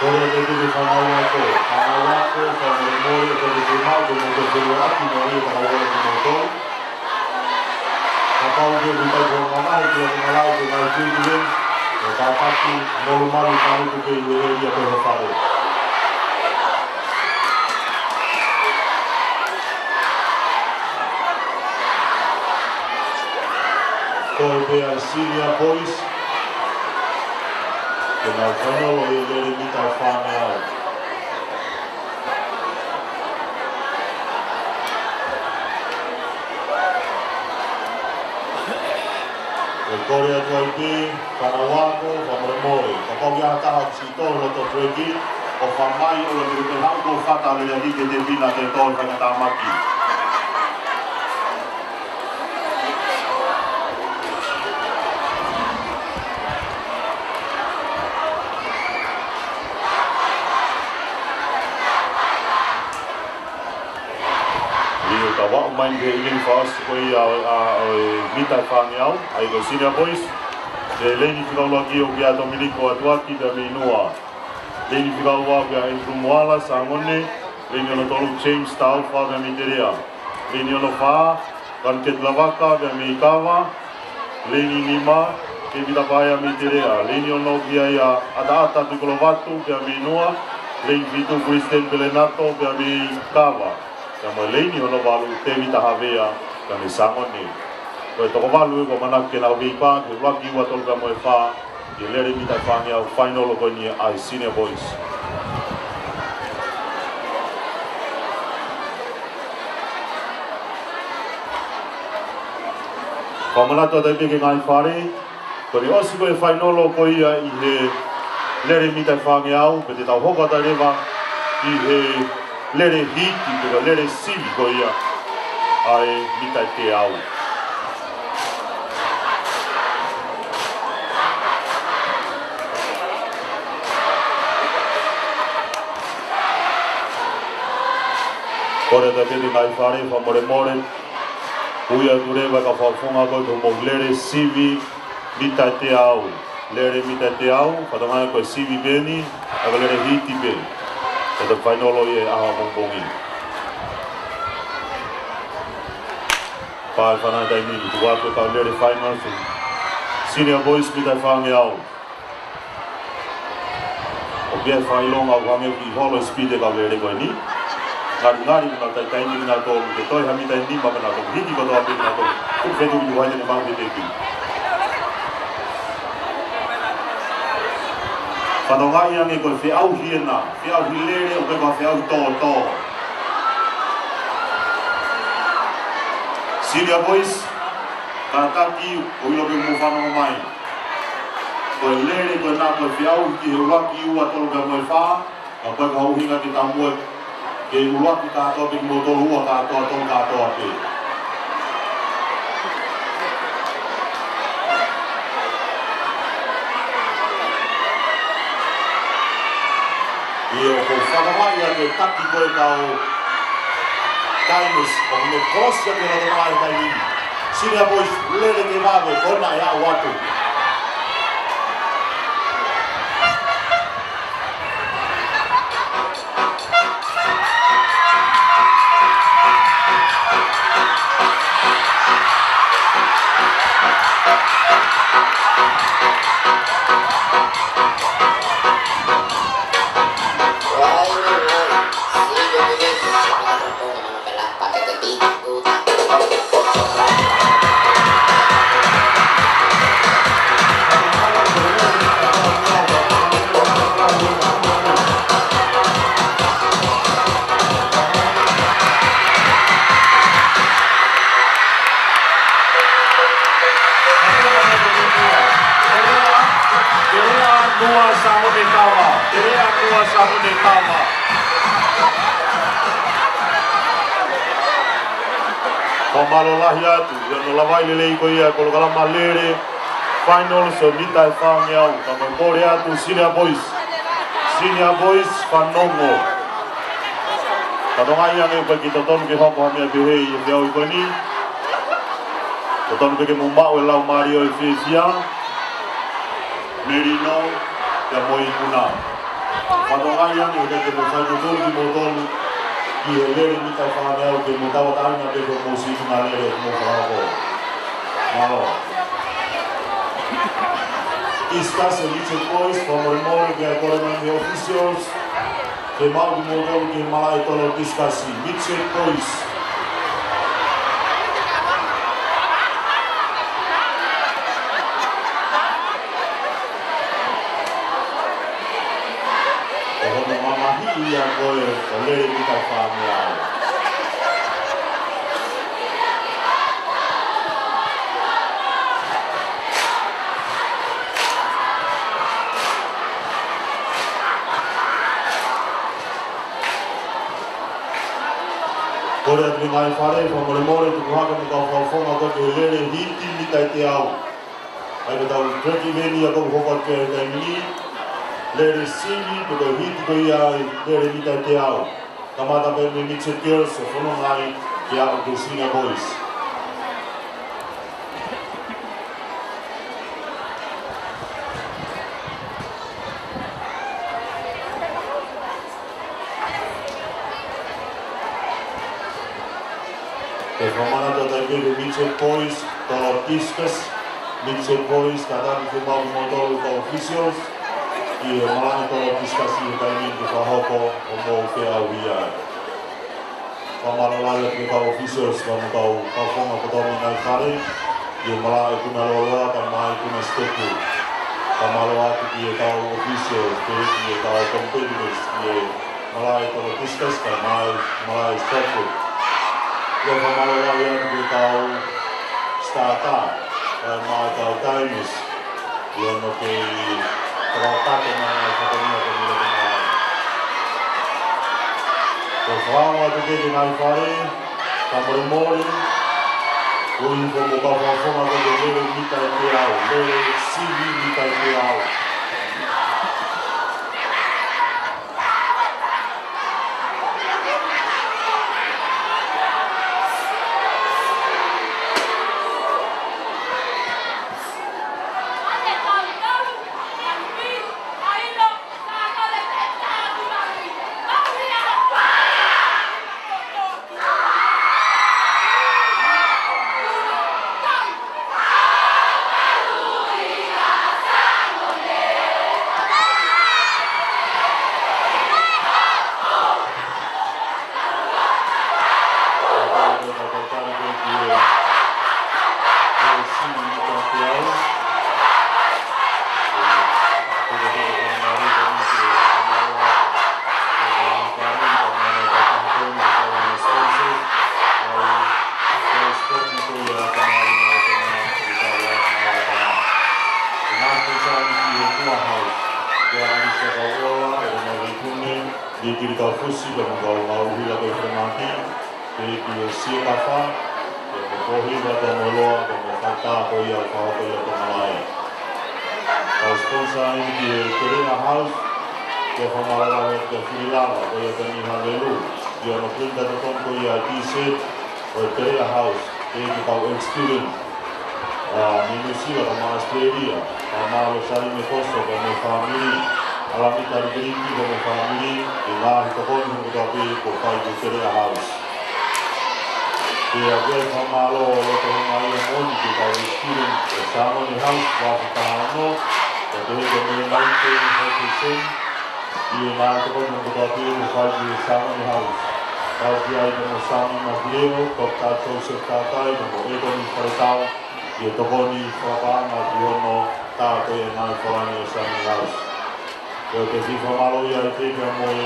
Kalau itu di Pangawako, kalau memori kalau di rumah, kalau di rumah, memori kalau di motor. Kalau dia buka rumah, dia mengalau dengan tujuan, tetapi normal kami juga dia berfaham. Kalau dia senior boys. Kena kenal oleh dari kita final. Korea Tuaiti, Karawako, Pamremori. Kapag yata sito loto tregi, o famay o lagiritelang ko fata lagi kedevi na tetol kanatamaki. Awak main game fast koi minta fangiau, ayo senior boys. Leni teknologi ogia Dominico Atuaki dari Noa. Leni teknologi ogia Indrumuala Sangone. Leni notoluk James Taufa dari Nigeria. Lini ono wha, kan ke tlawaka, vea me ikawa, lini nima, ke vita paia mi te rea. Lini ono kia ia ata tikolo watu, vea me noa, lini vitu Kristen Pelenato, vea me ikawa. Vea mo lini ono walu te vita havea, vea me sangoni. Koe toko walu e ko manak ke nau vipa, ke waki ua tolu vea mo e wha, ke lere vita whangia au final o koe ni ai Senior Boys. Whamanatua tai peke ngai whare, kore osi koe whainolo ko ia i he lere mitai whange au, pe te tau hokata rewa i he lere hiti, peka lere sivi ko ia ai mitai te au. Kore tai peke ngai whare, whamore more, Uia turewa ka whawhunga koe ko mou lere sivi mitai te au. Lere mitai te au, whatangai koe sivi beni, aga lere hiti beni. E te whainolo i e aha mongkongi. Pai whanai tai nini, tu wako ka lere finals, Senior Boys mitai whange au. O kia whailonga wange ki holo speed e ka lere koe ni. Ngari muna tai taini muna tolu, ke toi hami tai nima muna tolu, hiki koto api muna tolu, kuk whetu ki waite ni mahi te ki. Whato ngai ange koe whiau hiena, whiau hilere o kekwa whiau tō. Senior Boys, kātaki o ilo pe mo whanau mai. Koe lere koe nā koe whiau ki he waki ua tolu pe moe wha, a koe ka uhinga ki tā moe ke uruaki tātoa peki mo tolu ua tātoa tolu tātoa pe. Ia o kou whakamai a te taki koe kau Kainis, o me krosia ke rata mai tai nini. Senior Boys, lere ke wawe, kona e au atu. Pamalo lahi atu, ia no lawaile lei ko ia ko kalama lere final so mitai whange au, kama kore atu Senior Boys. Senior Boys whanongo. Katonga ia ngeu peki totonu ke hoko hamia behei e whiau i koe ni. Totonu peke mumbao e lau Mario e Fefia. Merino, te moi kuna. Katonga ia ngeu peke mo whaitu tolu ki mo tolu. Ki he lere mitai whange au ke mo tawa taina peke mo situ na lere mo whanako. Malo. Discuss and Richard Boys from Remore ke government officials. Ke mau ki mo tolu ke malai tolo discussi. Richard Boys. Ohono mamahi ia koe o lere mitai whange au. Kore atu ngai whare, whamore more tuku haka me kau whawhonga koe ke lere hiti mitai te au. Ai ka tau treki veni a kou hoka ke kai mini, lere sini pe kau hiti koe ia lere mitai te au. Kamata pe me Mitchell Girls o whono ngai ke au ke Senior Boys. whamanata tai peru Mitchell Boys, tolo Tiskas, Mitchell Boys, kataki te mau mo tolu ka officials, i e malanga tolo Tiskas i tai mintu ka hoko o mo ke au ia. Whamaralala ke ka officials ka mo tau ka whonga kotomi nai kare, i e malanga e kuna loa ka mai kuna stepu. Ka maloa ki e tau officials, te i e tau competitors, i e malanga tolo Tiskas ka mai malanga stepu. Ia whamaloa ia ki tau startup, kai mai tau Times, ia no ke trakate mai whakania ka mira ka mai. Ko whaonga te teke nai whare, ka moremori, ui ko mo ka whawhonga ka te lere mita e te au, lere CV mita e te au. Dia kiri kau fusi dan kau mau hila kau fermati, dia kiri siapa fa, dia kau hila kau moloa kau kata kau ia kau malai. Kau sponsor ini dia Kerena House, dia pemalas dia filala kau ia kini halelu, dia nak pintar tu kau ia T-shirt, kau Kerena House, dia kau experience. Minusia kau malas dia, kau malas cari mekoso kau family. Alami tari beriki dengan family, ila kita pun mengucapkan kopai di Kerena House. Dia agak famalo, lepas mengalir moni kita experience bersama di house waktu tahano, jadi kami main hotel, dia nak kita pun mengucapkan kopai di bersama di house. Kalau dia itu bersama Maglio, kota Joseph Tatai, dengan Edon Faretau, dia tokoh di Frapang, Adiono, tak yang naik kolam bersama di house. Yo te si whamalo ia e te kia moe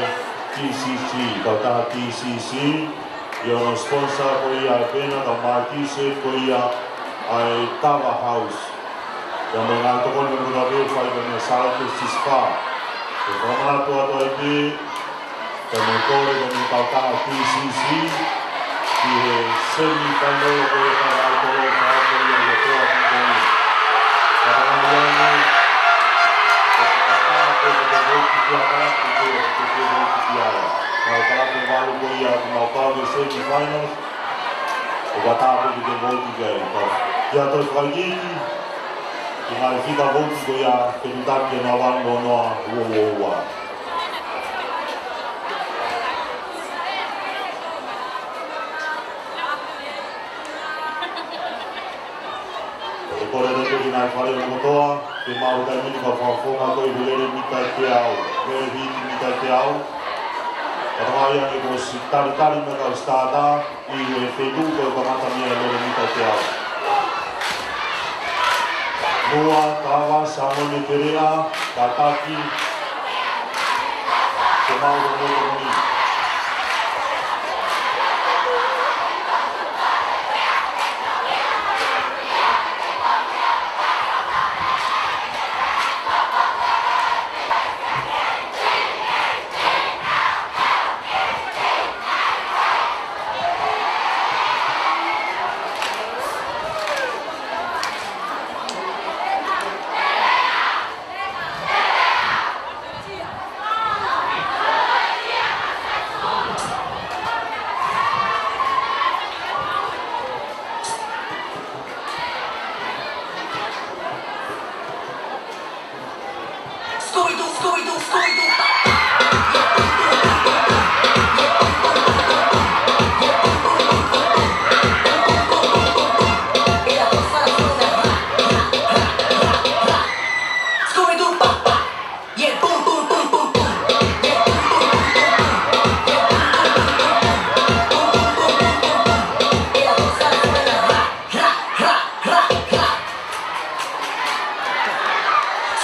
TCC, tau taha TCC, yo no sponsor ko ia e pena, tau mai t-shirt ko ia ai Tava House. Yo me ngā toko ni mga veo whai ka mea South Spa. Te whamana tua tua e te, te me kore ka mea tau taha TCC, ki he semi-final ko e ka ai tolo ka ai ko ia e toa ki ko ia. Ka rana Kalau kalau kembali boya mau kau semi finals, kata apa kita vote juga. Jatuh lagi, kita kita vote boya kedutaan kenawan nono wow. Kalau ada tu kita paling motor, kita mau kami ni kau form atau ibu minta tiaw, beri minta tiaw. Kalau yang itu tali mereka starta, ini Facebook kalau mata ni ada minta tiaw. Dua kawan sama ni Kerena, Kataki, semua orang ni.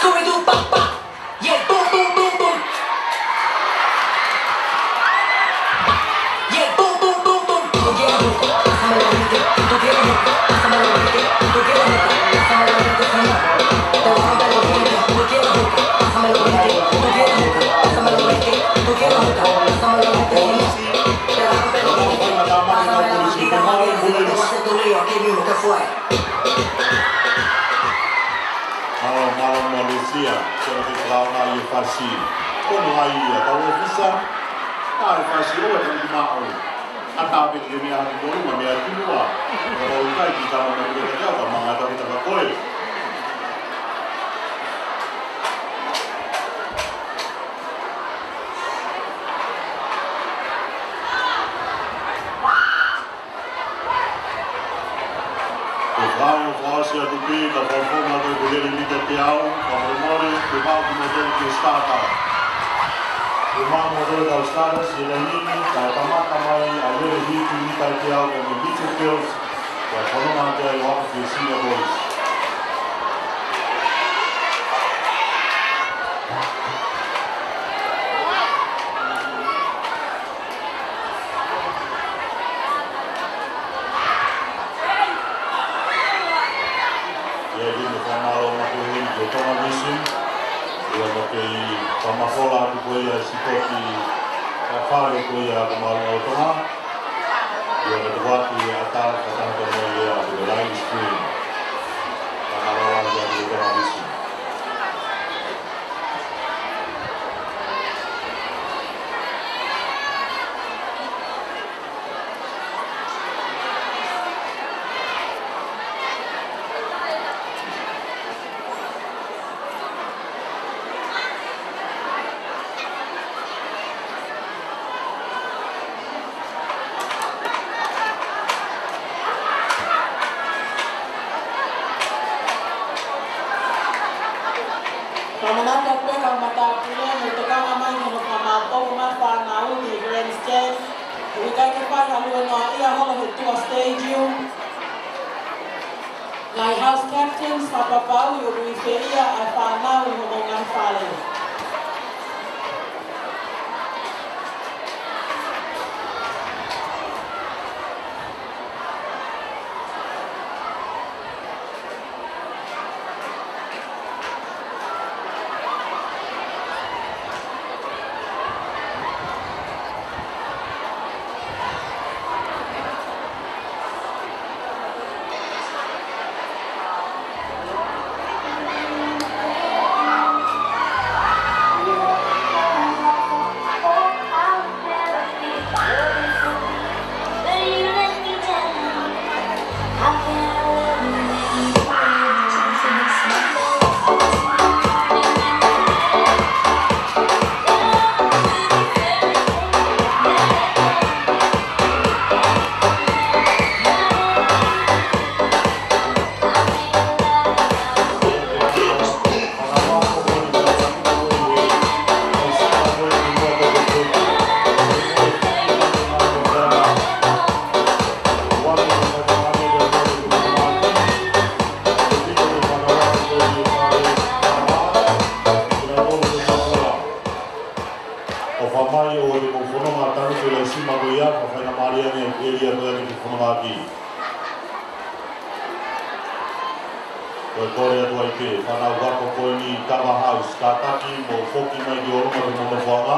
Scooby-Doo, pop, pop. Yeah, boom, boom, boom, boom. Yeah, boom, boom, boom, boom. Go get a hookah, pásame la hookah. Go get a hookah, pásame la hookah. Go get a hookah, pásame la hookah. Te voy a romper los dientes. Go get a hookah, pásame la hookah. Go get a hookah, pásame la hookah. Go get a hookah, pásame la hookah. Te voy a romper los dientes. Pásame la maldita máquina, si no te vas a hacer tu lío aquí mismo, ¿qué fue? Malo Malaysia, kalau kita lawan ayu fasi, kono ayu, kalau bisa, ayu fasi, oh yang mau, atau begini hari dulu, mami hari dua, kalau kita kita mau berbuat apa, mengatakan kita berkoi. Asia Dupi, da forma del potere militare, con rumore, prima di modello di Stato. Prima modello da Stato, si elimina, da Tamata Mai, avere viti militari come Beach Girls, e con una dei uomini di Sina Boys. Pamafola tu kuya sikoti kafare kuya kamalu otoma yo ketuati atal katang kemulia di live stream kanalan yang diterapi. Lighthouse captains, Papapau, Yoguiferia, Afana, Umongan Fale. Korea tua ipe, whanau wako koe ni Tama House, ka taki mo whoki mai ki orunga ki mono whanga,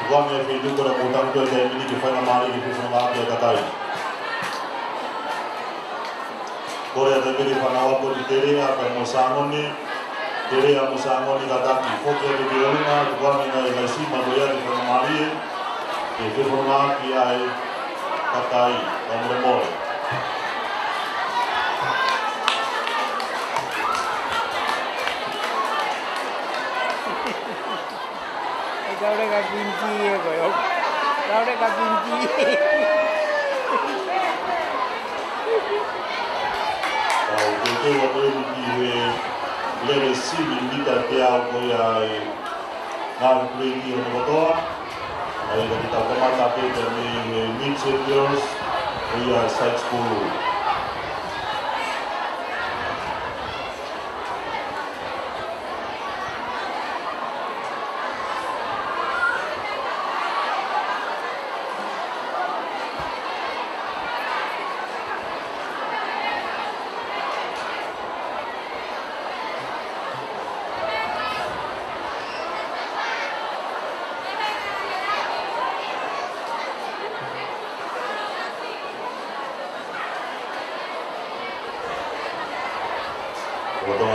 wami e whedukura mo tangu e te mini ki whaina maari ki whanau ake a katai. Korea te miri whanau ako ni Terea, ka mo sangoni, Terea mo sangoni ka taki, whoki ake ki orunga, wami na e mai sima koe ake whanau maari e, ke whanau ake ai katai, ka more more. Kau dah kat kunci kau. Kau dah kat kunci. Kau tu waktu ni lele sini kita tiap kau yang nak pergi orang tua. Ayah kita kemana tapi kami mid seniors, dia side school.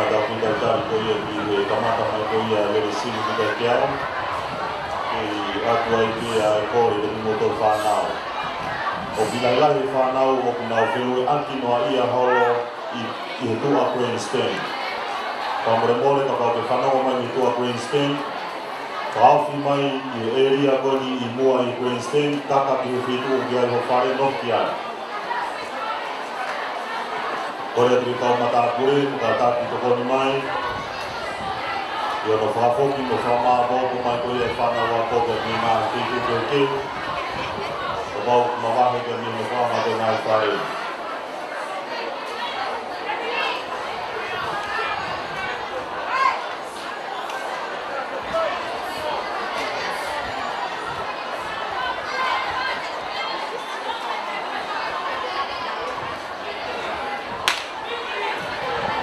mata kita cari ko ia di kamata mai ko ia le sini kita kiau aku ai dia ko le motor fanau o bila lai fanau o kuna velu anti no ia holo i tu aku in Spain kamore mole ka ka fanau mai tu aku in Spain Kaufi mai i area ko ni i mua i Queensland kaka ki fitu dia ho fare no kia Kore tri kau mata kure kata ki to ko ni mai yo no fa fo ki no fa ma bo ko mai ko ye fa na wa ko ke ni ma ki ki ko ba ma ba he ke ni no fa ma de na fare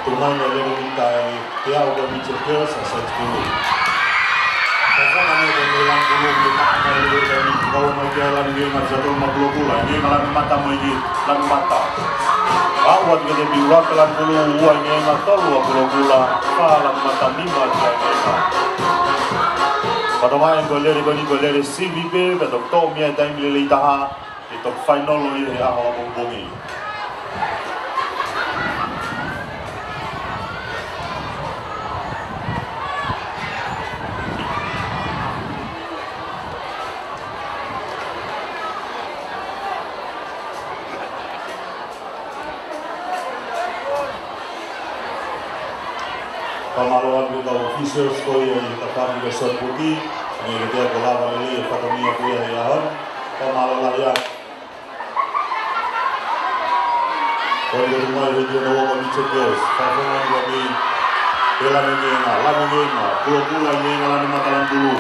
Tumai na lero mintai te au da Mitchell Girls a set kulu. Kasa na ne de lang kulu ni ta na lero da ni kau mai ke la ni ma jadul ma kulu kula ni malam mata mai ni lang mata. Awat ke de biwa ke lang kulu wa ni ma tolu kulu kula pa lang mata ni ma ke ni. Pada mai ko lere CVP ke doktor mi ai mi le ta itu final lo ni ha ho bongi. Pamalo aku tahu officials ko yang takkan juga serbuti, ni kita kalau lagi fatami aku yang yahan, pamalo lah ya. Kalau di rumah itu dia bawa kami cekos, kalau kami bela mengenal, lah mengenal, pulau ni ngalah ni matalan dulu.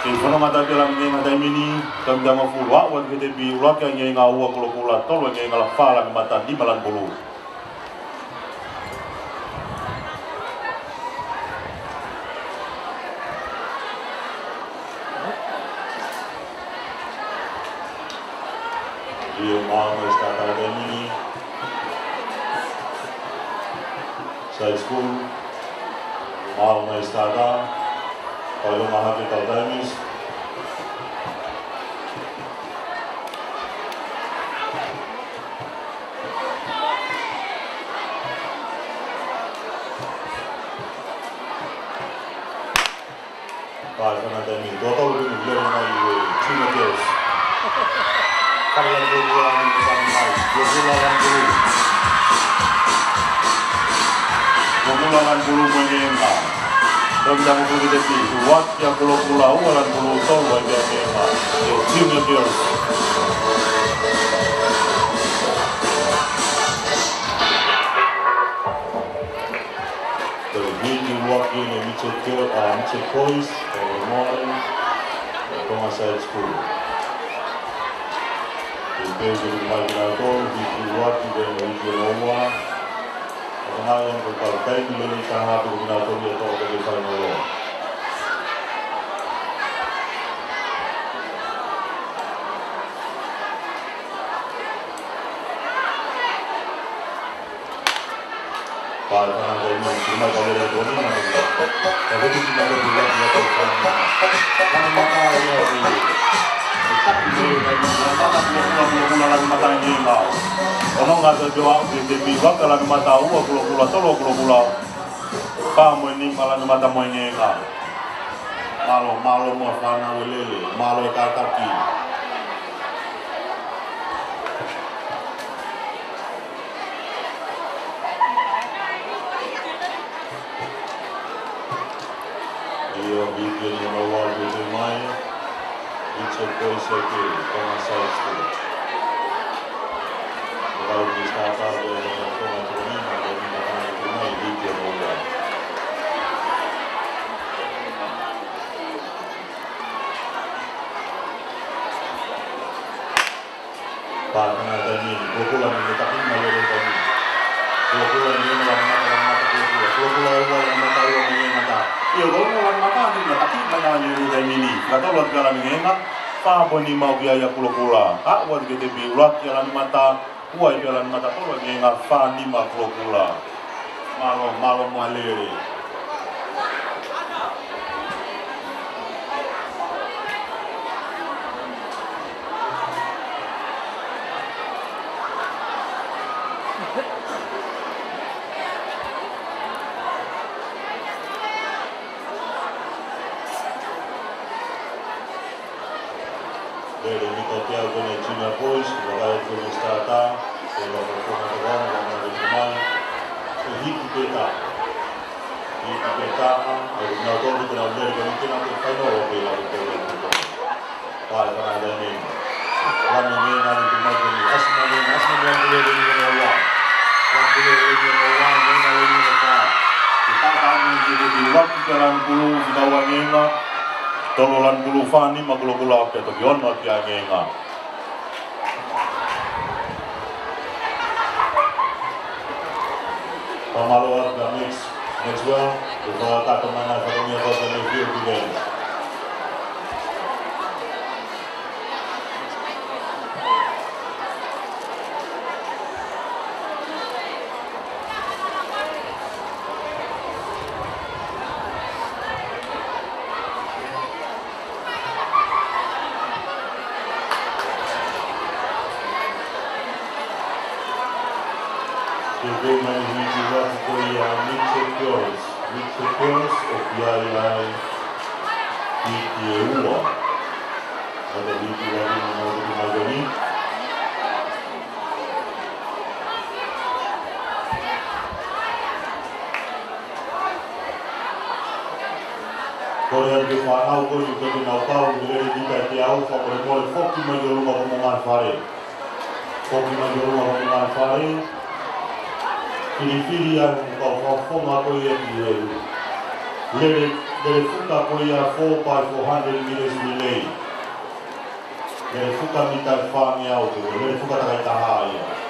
Kalau mata bela mengenal time ini, kami dah mahu buat kita bi ulat yang ngalah pulau, tolong yang ngalah fala mata di malan dulu. Dia mahu start academy, side school, mahu start kalau mahu kita damis, kalau academy, dua tahun ini dia mahu China Girls. Kalau bulan besar mai, bulan bulu menyenga. Dan jangan pergi depi, buat yang pulau bulan bulu tol wajah menyenga. Junior Girls. Terjadi waktu ini Mitchell Boys, Morning, Thomas High School. Desde el Magnator, Visual y de Villanueva, orang yang berpartai milih sangat dominator di atas dari Panolo. Karena dari cuma kalau dari Tony mana, tapi itu cuma dari bulan dia tahu kan. Karena mata dia ini. Mata ini mau, orang nggak jawab di bawah kalau mata uang pulau, kamu ini malah mata mau ini enggak, malu mau karena lele, malu kaki. Dia bikin awal di main. Mitchell Boys lagi, Thomas High School. Kalau kita tahu dengan Thomas ini, ada di mana rumah di Jawa. Karena tadi, pukulan ini tapi malu tadi. Pukulan ini mata, pukulan mata ini mata. Iya, kalau orang mata ini tapi banyak yang ini. Kata orang jalan ini enak. Apa ni mau biaya pula. Awak kita biulat jalan mata, jalan mata kalau ni enggak fa ni mak pula. malo maleri. Dari Mikotia kone China Boys, wakaya kone Stata, eba kona kawan, wana rekumai, hiki peta, ay na todo que la ver que no tiene que faino o que la que todo. Pai para ada ni. Wana ni na ni mai ni asma ni le ni no wa. Wan le ni no wa ni na le ni ka. Kita kan ni di waktu jalan pulu kita wangenga. Tololan pulu fani maglo-gulo pe to yon no pia ngenga. Pamalo da mix well, kita tak kemana kalau ni apa yang review juga. Jadi mana juga kuliah mixed girls opiai di Eua. Ada di lagi mengenai magani. Korea di Farau ko juga di Naukau dari di Katiau favorit foki major rumah pemungan fare. Foki major rumah pemungan fare. Fili yang kau fonga ko ia di Lere fuka ko ia 4x400 meters relay. Lere fuka mitar fang ia o lere fuka takai taha ia.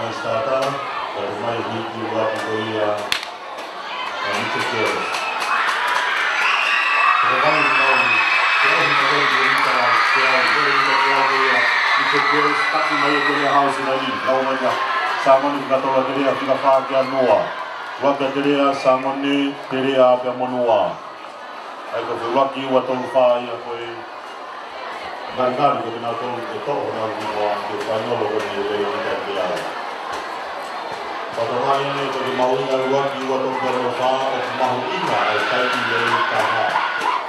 Stata, per mai hiti waki ko ia mixed girls. Trabalho não, kaya hindi ko dito kaya mixed girls taki mai ko ia house na rin. Lawan niya samon ni katola diri afika pa kya noa. Waka diri samon ni diri apa monua. Ai ko waki wa tong fa ia ko gargar ko na tong to na noa ko panolo ko ni le ni kaya. Pagkakaya na ito, limawin na luwag iwa itong garofa at mahulina ay tayo nililitaha.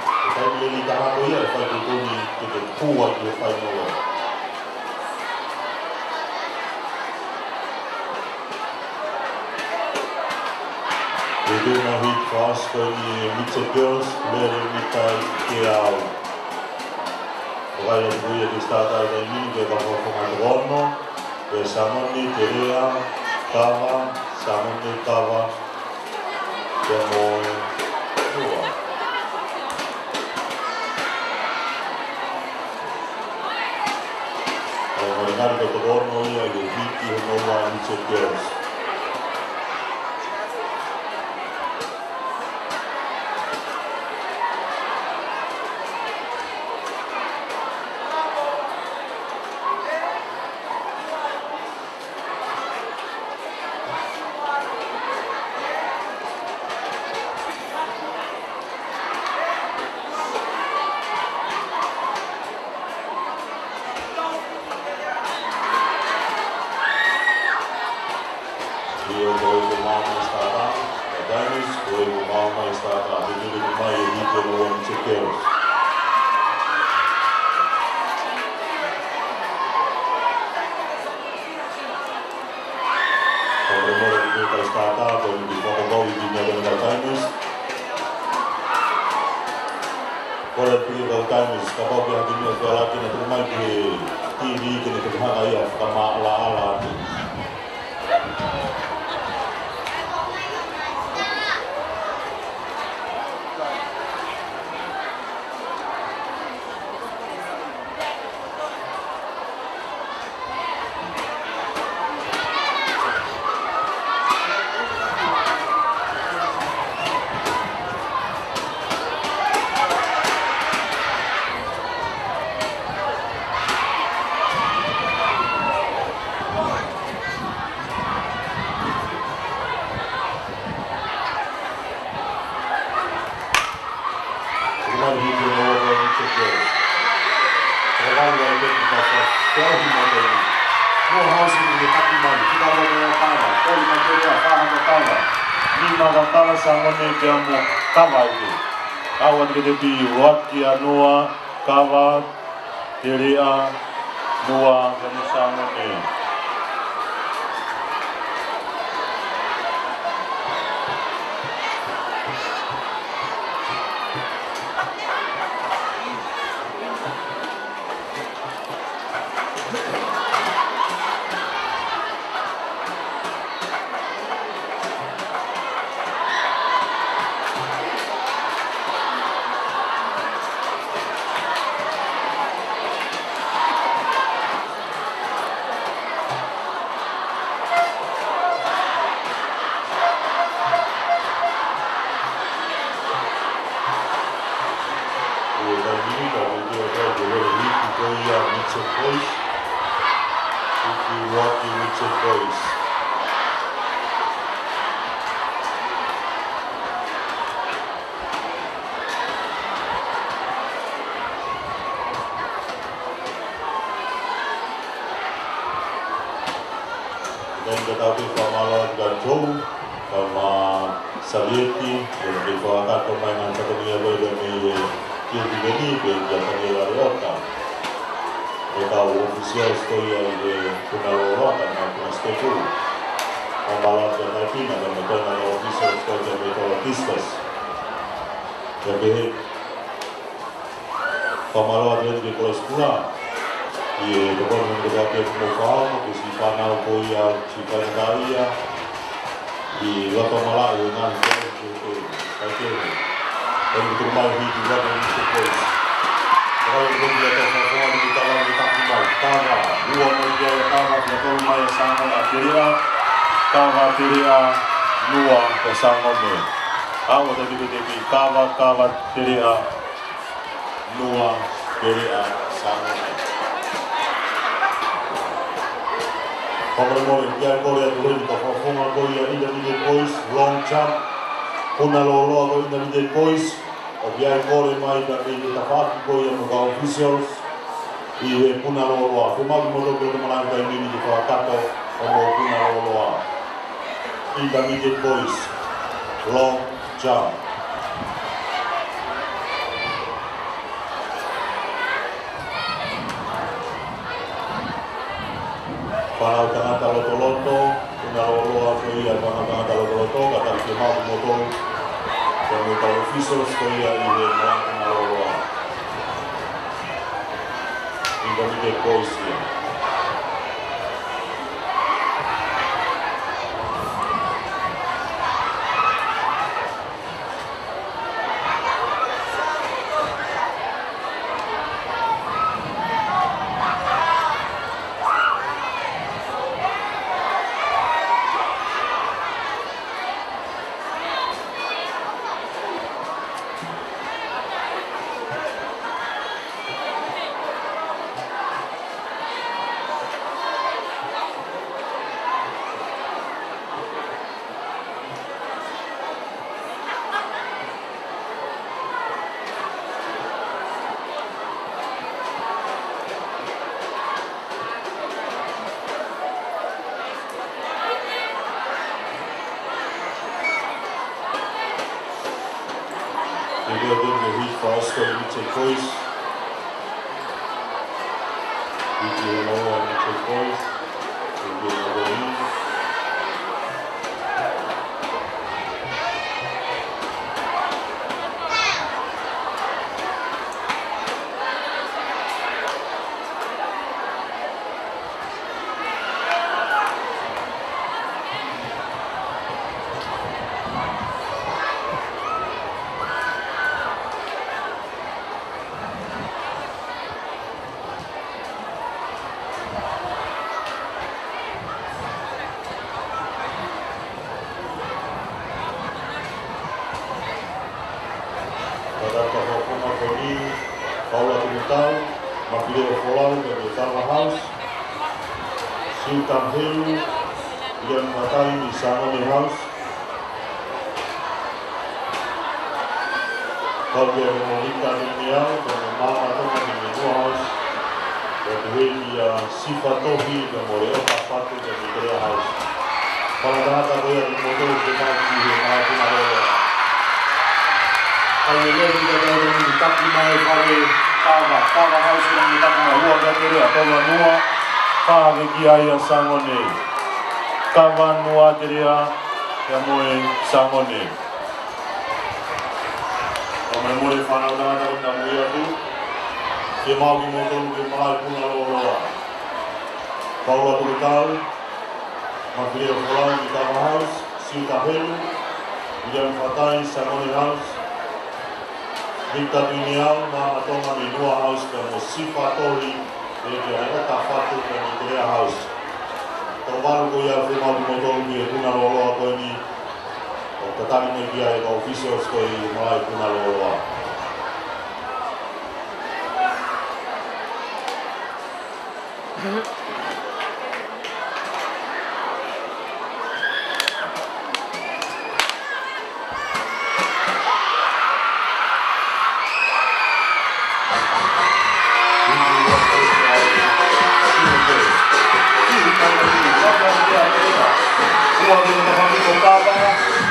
Ay tayo nililitaha ko yan, ay tayo ni kuwag yung tayo mo. Ito na hit fast ko ni mixed girls, meron ni tayo kiyaw. Kaya po yung istata ay tayo nini kaya kapag pumatawano, kaya sama ni Terea, Kava, salmon de kava, lemon, dua. Kalau mendengar kata orang ya, you hiti honoa mixed girls. Io volevo mamma stata, da Dennis, volevo mamma stata, a venire con me e dicono un cerchero. Con l'amore di questa è stata, con il poco gol di mia da Dennis. Ora pia kau kaimis, kapau pia hati mea kua laki na terumai ke TV kini terhanga ia kama ala ati. Sangone ke amo kawa ike. Kawa ke te pi waki anoa, kawa, terea, noa, kani sangone. Dan tetapi pamalan ganjong, sama Sabieti, dan dibawakan permainan satu minggu dari Kiri Beni, berjasa di Lariota. Mereka ofisial stoya di Punaloa dan Marcos Tejo. Pamalan dan Alpina dan mereka ofisial stoya di Metalotistas. Jadi pamalan dari di Kolas Pula. Iya, depan menghadapi pemufal, di Sipanau Koya, Cipandaria, di Loto Malaya dengan itu, dan itu rumah juga dari Sukos. Kalau belum lihat semua kita akan ditambah kawa, dua meja kawa, satu rumah yang sama akhirnya kawa tiria, dua pesangonnya. Awal tadi BTP kawa tiria, dua tiria sangonnya. Pembermoi yang Korea turun ke performa Korea intermediate boys long jump Punaloa atau intermediate boys Obiai Korea mai dan kita pakai Korea mengaw officials di Punaloa cuma modal kita melangkah ini di Kakato atau Punaloa intermediate boys long jump. Para tangata loto-loto, Punaloa Korea, tangata loto-loto, kata Kemau Motor, dan mereka officials Korea ini melang Punaloa. Intermediate boys here. Maybe a bit of a week for us, so we take voice. We do know we take voice. We do another week. Tava House, Siutam Helu, Ian Matai di Sangone House. Kalau dia meminta dunia dan mama tu menjadi House, dan dia sifat tohi dan boleh apa tu dan dia House. Kalau dah tak boleh motor kita di mana pun ada. Kalau dia tidak ada di tak di mana boleh Tava House yang kita mahu ada dia atau Nua, Tava Kiai Sangone, Tava Nua dia yang boleh Sangone. Kalau boleh fanau dah ada dia tu, dia mahu motor dia mahu pun ada. Kalau tu tahu. Maklio Folau di Tava House, Siutam Helu, William Fatai, Sangone House, Victor Duniau, Mama Tonga di Nua House, dan Sifa Tori, dia ada Tafatu dan Ikea House. Terbaru ko ya firma di motor ni kuna lolo ko ni, tatani ni dia ko officials ko mai kuna lolo.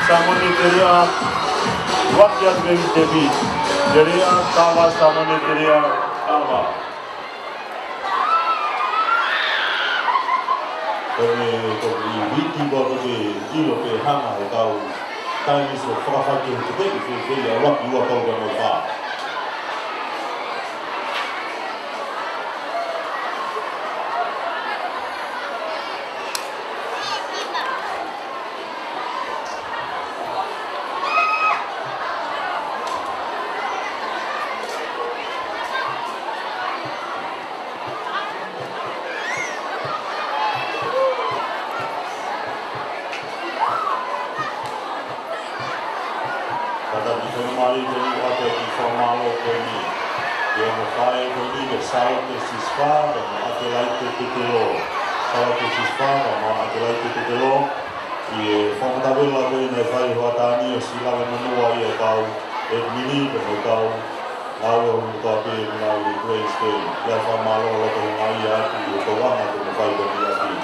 Sangone teria wakyat gei devi jeria Tava Sangone teria Tava kone ko wiki ko ke ilo ke hanga e tau tai so whakawhaki o te ke ya waki ua tau ka mo wha. Mari jadi apa di formal ini, dia mengkai ini bersama siswa dan adalah itu salah siswa dan adalah itu ia fundamental lagu ini saya watani sila menua ia tahu mini dan tahu lalu untuk apa melalui grace day ya formal lagu ini ia itu orang atau mengkai dia di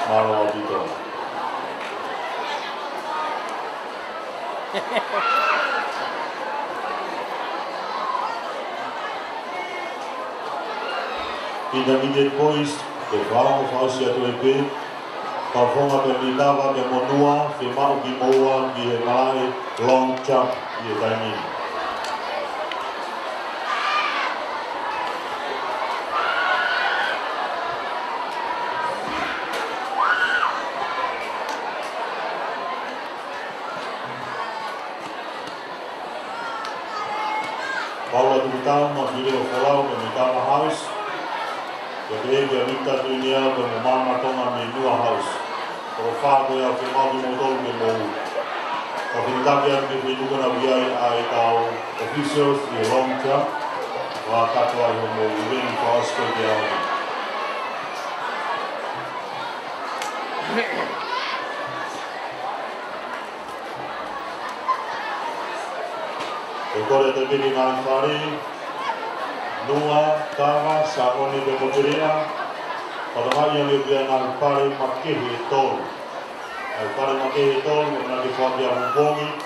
malu itu. Intermediate boys, the Vau Fausia to EP, Parfonga Pernitava, the Monua, Femau Gimoa, the Malay, long jump, the Dani. Paula Dutau, Maglio Folau, the Mitama House. Jadi dia minta dunia dan Mama Tonga di Nua House. Kalau faham dia firma di motor dia mau. Tapi tak dia itu kena biaya ai tahu officials di long term. Wah kata dia mau event cost dia. Kalau dia terjadi dengan Fari. Nua, Tava, Sangone de Moterea, padahal yang lebih nak pare makehi tol. Pare makehi tol, nak difuaki ambongi,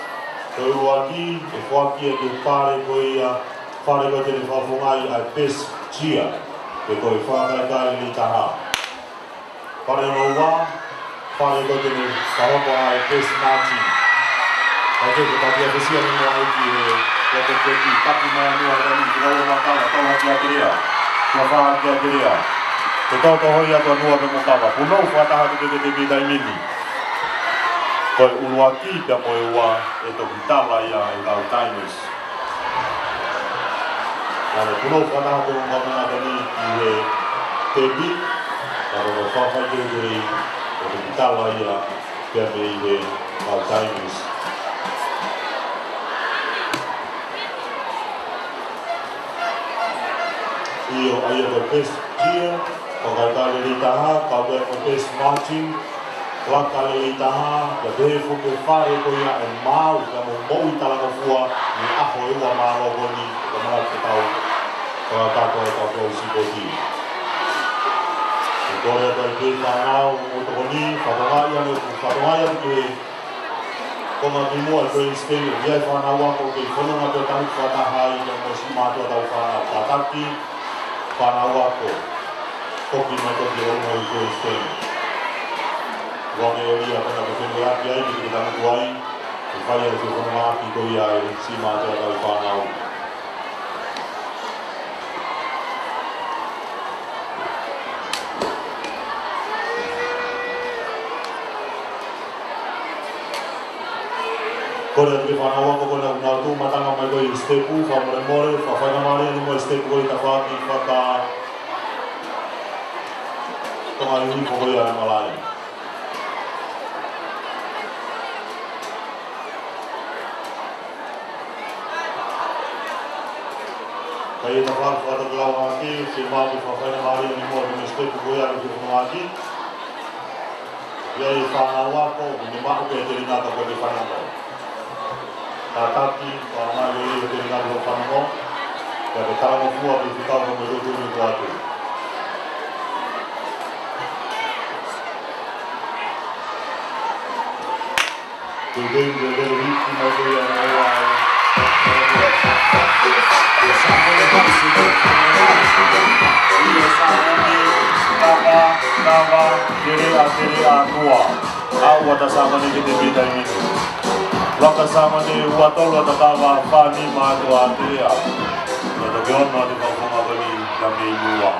keluargi, difuaki yang pare koia, pare kau jadi fafungai alpes cia, dekoi fakai kali ni taha. Pare nova, pare kau jadi fafungai alpes naci. Oke, kita dia besian ni lagi. Ya terjadi tapi mana ada di dalam mata atau hati dia, siapa hati dia, kita tahu ya tuan luar bermuka, pulau fatah itu kita ini, kau ulwaki dan mau itu kita lah yang tahu Chinese, kalau pulau fatah itu bermuka ada di tebi, kalau fatah itu kita lah yang jadi tahu Chinese. Io ayo the best dia Pagkakali taha, kawin mo test marching, wakali taha, gabefu ke fare ko ya e mau ka mo mo itala ko fua ni aho e wa malo goni ka mala ke tau ka ko si bodi. Ko ya ka ke tanau mo to ni fa ke como que mo al espelho ya fa na wa ko ke fono na to tan fa ta hai ya mo si ma to ta fa ataki fa na wa ko kopi ma to de mo ko espelho wa me ia pa na ko me ya ya ki ta mo ai fa ya ko fono ma ki ko ya si ma to ta fa na wa Kore ke whanawa ko na tu matanga mai ko stepu fa more fa na mare ni mo stepu ko ta fa ki fa ta to mai ni ko ya malai kai ta fa ta glawa ki si ma ki fa na mare ni mo ni stepu ko ya ki fa ki ya i whanawa ko ni ma ko te ringa ta ko te whanawa Tataki, para eu ter ligado no Panamá, que a cara no fua que ficava no meu turno do lado. Eu dei o ritmo, mas eu ia Waka sama ni watolo takawa fani mato atia. Nado gyono di pakuma bani kami luwa.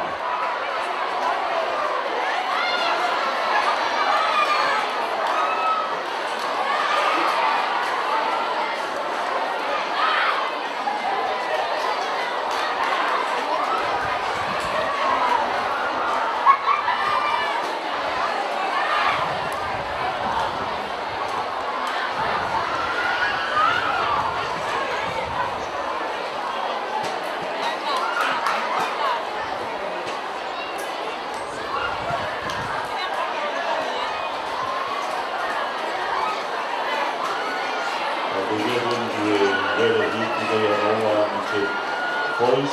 Boys.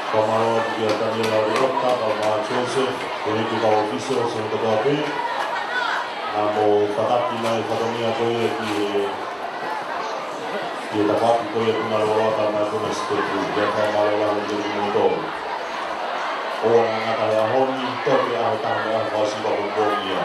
Pamalo dia Daniela Rota, Pamalo Joseph, political officer, Senator Gabi. Namo pataki mai whatongia koe ki tapaki koe kuna roata mai kuna stepu kia whamalola ho te rumoto. Oa ngata hea honi, toke aho taha aho wasipa kukongia.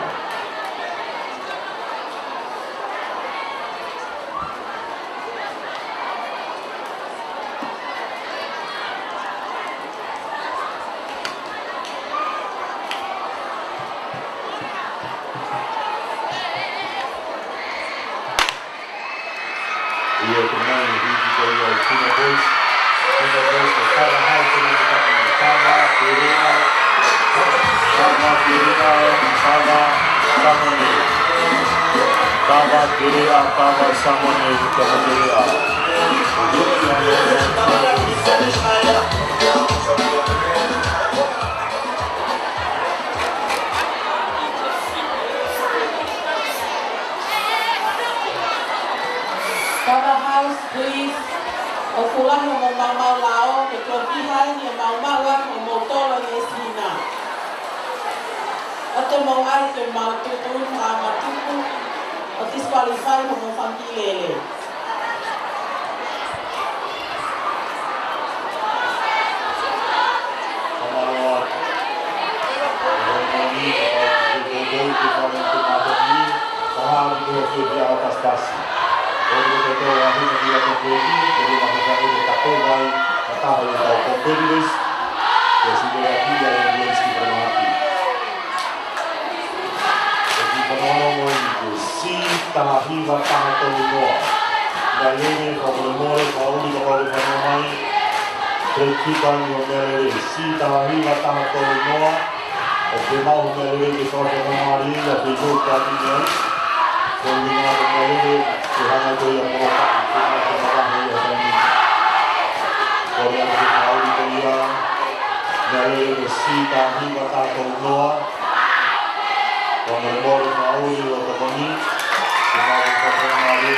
Ia tenang hidup saya Cina Boys sekarang hal penyelidikan sama Pirina sama Samone kemudian Cover house, please. O pulang mo mau lao, ke tropihan yung mau motor ng esina. At mau ay ke mau tutun sama tutu. At disqualify mo family. Untuk itu akhirnya dia terjadi, jadi maksudnya itu kategori atau yang tahu kompetitif, sehingga dia yang belum sedikit mati. Jadi penolong itu si tahiwa tahato no, Kalele, Kamolemore, Kauli, Kauli, Kanomai, Trekipan, Yomelele, Sita, Hiva, Tahato, Noa, o te mau Yomelele, ke Kakamari, a te tō Katinei, Kolinga, Yomelele, ke hana koe a Moka, ke hana te marahi a Tani. Korea, ke Kauli, Korea, Yomelele, ke Sita, Hiva, Tahato, Noa, Kamolemore, Kauli, o Kakoni, ke mau Kakamari,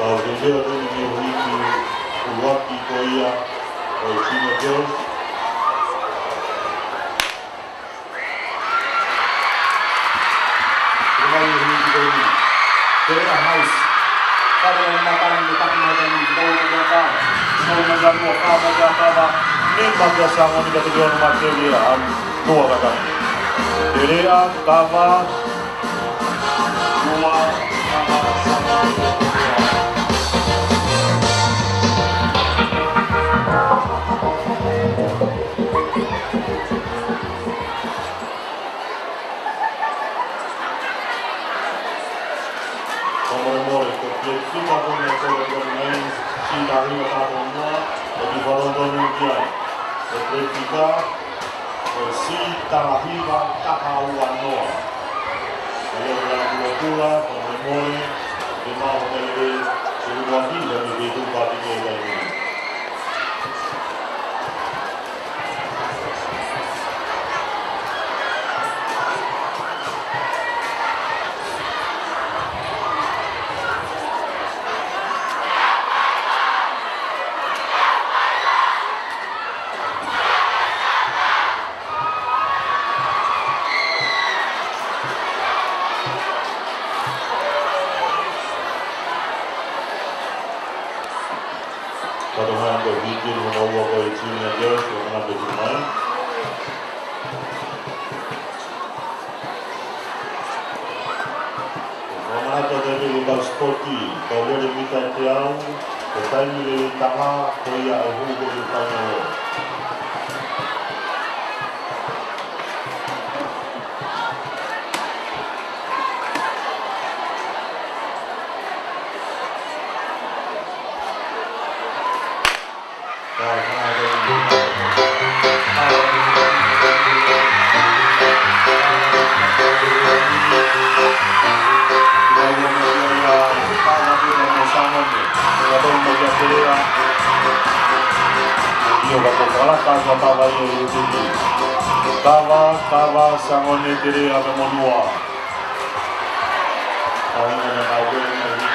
Kalau dia tu ni hiki uwaki koia o China Girls. Terima hiki koini. Terima house. Kalau yang makan di tak makan di bawah berapa? Semua macam apa macam. Ni bagi sangat ni kategori material dua kata. Derea kava dua sama. Kita punya program lain, Cina ini tahunnya di Valentino dia. Ketika Sita Hiva Tahawan Noa. Kalau dalam pula memori di mana dari sebuah hidup di tempat ini. Kadang-kadang ada bikin menawa ke China Girls yang nak bermain. Mana tu dari luar sporti, kalau dia minta tiang, kita ni tengah koya ibu bertanya. Kava sangone diri ame monua. Kami nak tahu ni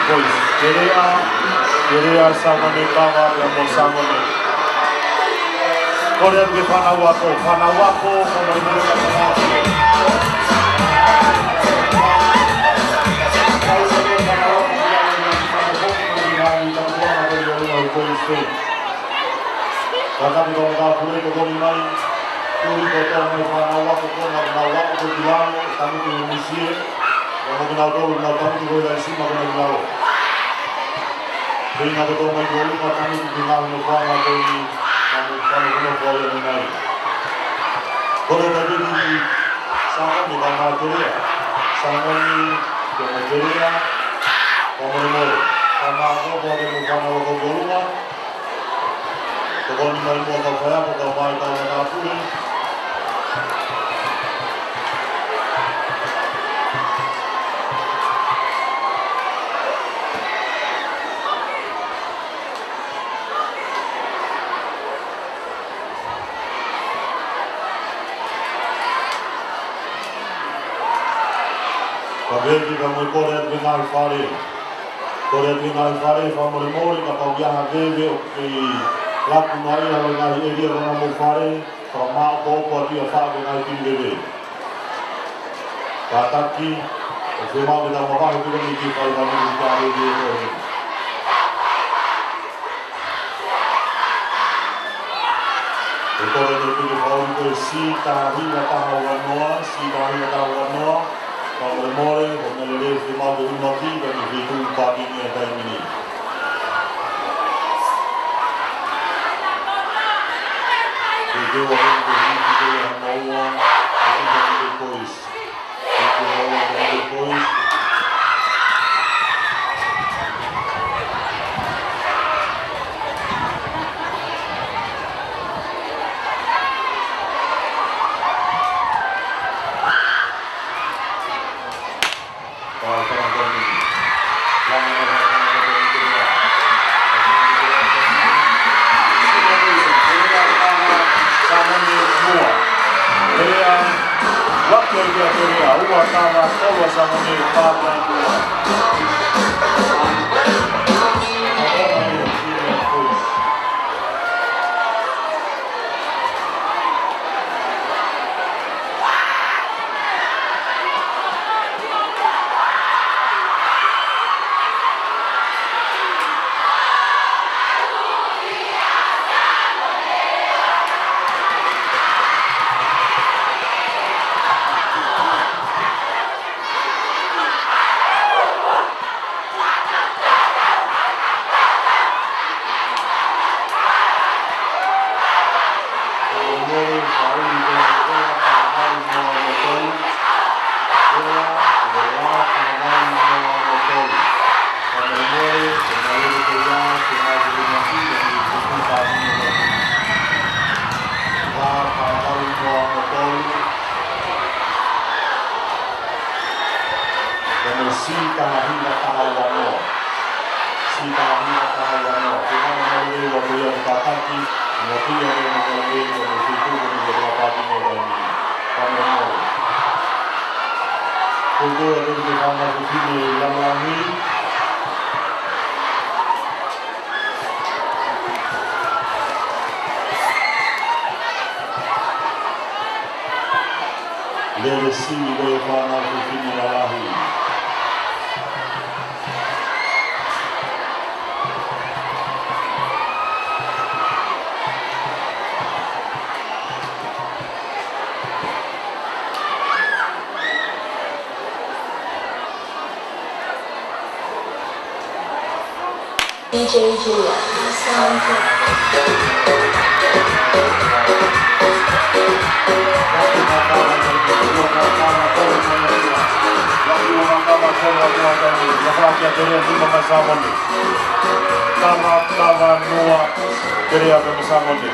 Korea Kerea sangone kawar yang mau sangone. Korea ke Panawako, kau pulei ko koni mai. Tui ko tō mai whanau wako kona nau wako ko tilango, tangu ki musie. Ko mo kinau tōru nau tangu ki koe lai sima kona kinau. Pei nga ko tō mai ko luma tangu ki kinau no whanga koni namu whanu kono kōia ni mai. Kono mai piti sāngoni ka ngā terea. Sāngoni ki ngā terea, ka mori mori. Ka ngā kōpua ke mo whanga wako kōluma. Ko koni mai mua ka whaiapo ka mai ka ngā puri. Ka veki ka mui kore atu ngai whare. Kore atu ngai whare, whamore mori, ka pau iaha vewe o ki laku ngai halo ngai eria rana mo whare, ka maa kōpo atu a whaake ngai tini vewe. Ka taki, o whemau me tau mawahe pika ni ki whai rana ni ka rewe e koe. E kore te piki whauri koe si tāhina taha wanoa, si tāhina taha wanoa, ka mole mole, ko me le rei whemau te unaki, ka ni whitu pākini e taimini. Te tewa hei te hiki te ha maua, hei te hiki kois. Hei te maua te hiki kois. Lele sini boleh whanau ku whini alahi. DJ Julia, sound Tava nua terea pe masangoni.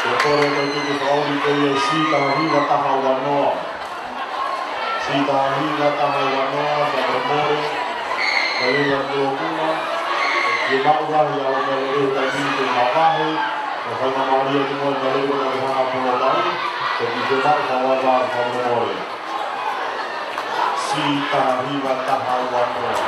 Te kore te tuku kauri te ia si tahiwa taha wanoa. Si tahiwa taha wanoa, sa memore, ka ila kuokuna, ke mauwahi au me le ta ni te mawahi, ka whaina maria te moe me le kona te hanga puno tau, ke ki te mau kawawa ka memore. Si tahiwa taha wanoa.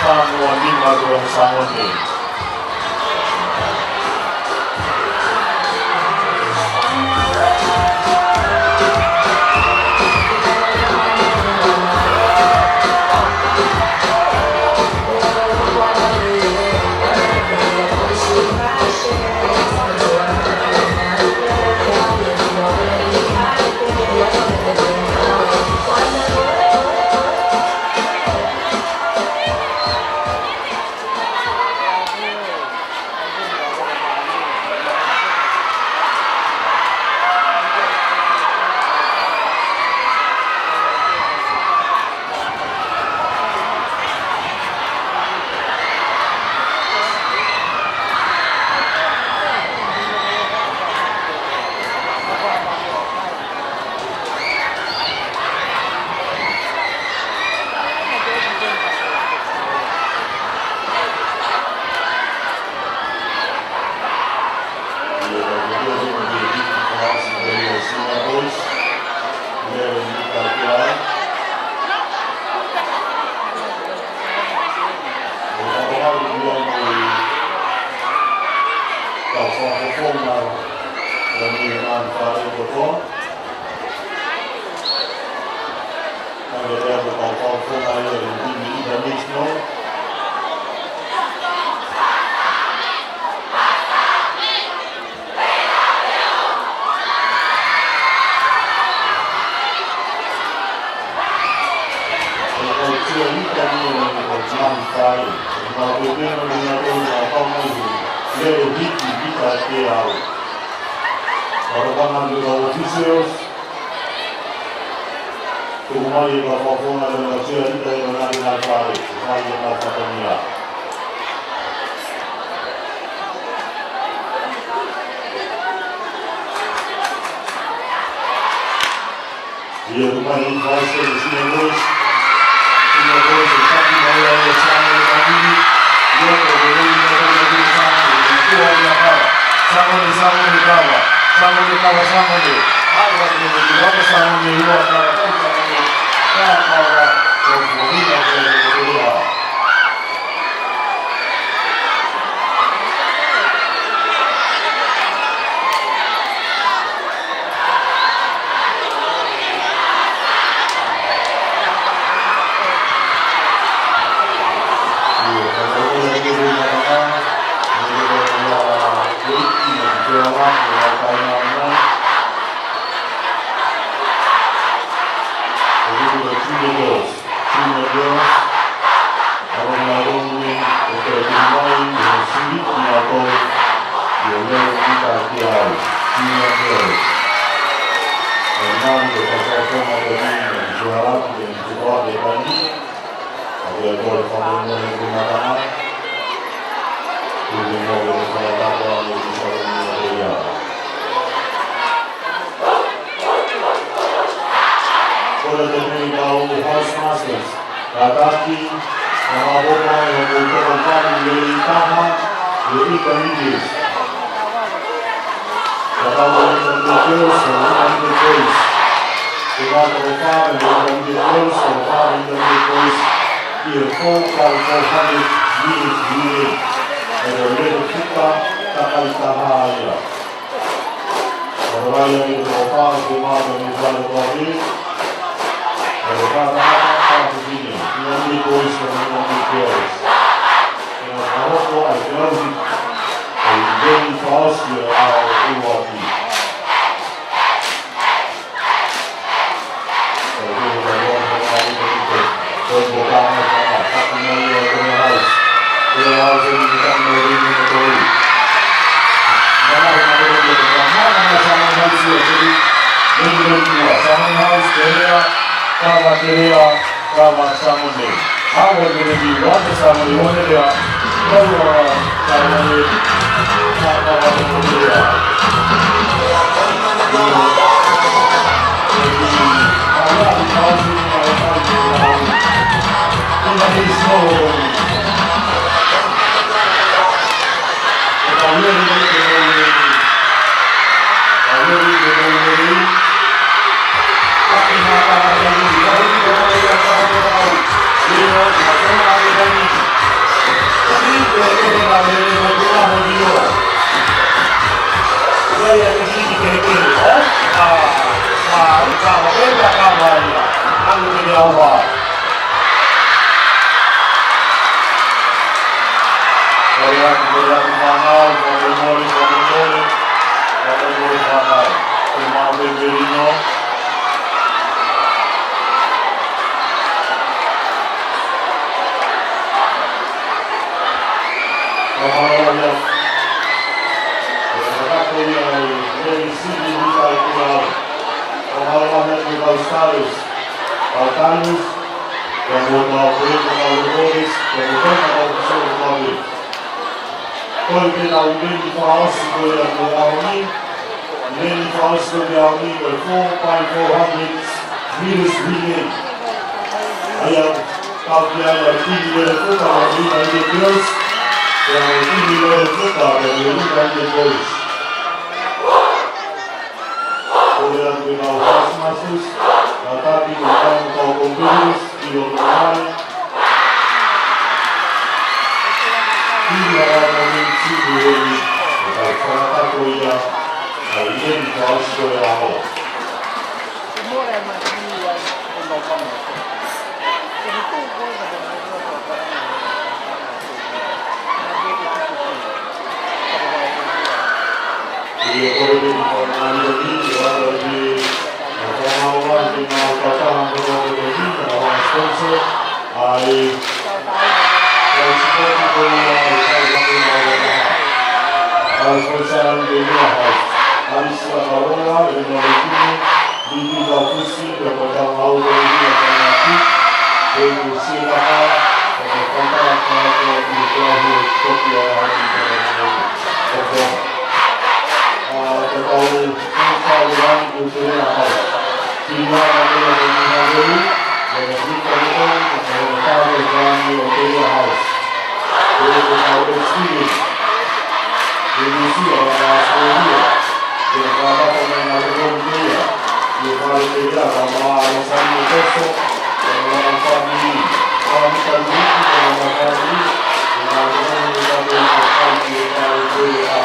Samoa Lima Tuan Sangonde. Alva. Korean Manau, Korean Manau, Marvin Merino. Altanos, como colaboradores, como professores Porque na Udeni Faosi foi a Uni, Udeni Faosi foi a Uni by 4.400 meters relay. Aí a Calviária aqui de Lefuta, a Uni vai de Deus, e a Uni de Lefuta, a Uni vai de Deus. Olhando para os próximos, a Tati colocando com bombeiros e o trabalho. E realmente ele vai falar com ele, aí ele faz com ela. E agora ele vai ali, agora ele vai de uma passagem do Brasil, uma sponsor, aí Harus bersama dengan harus seolah-olah dengan itu di lokasi berbeda hal ini akan mati berfungsi apa dan kontak atau diklahi kopi orang di dalam tahu kesalahan itu harus tidak ada yang menghadiri dan kita tahu yang itu harus berlaku sendiri. Inicia a Soria, que trata con el Algonquía, y para llegar a los años de eso, con la familia, con la familia, con la familia, y la comunidad de la familia para el día.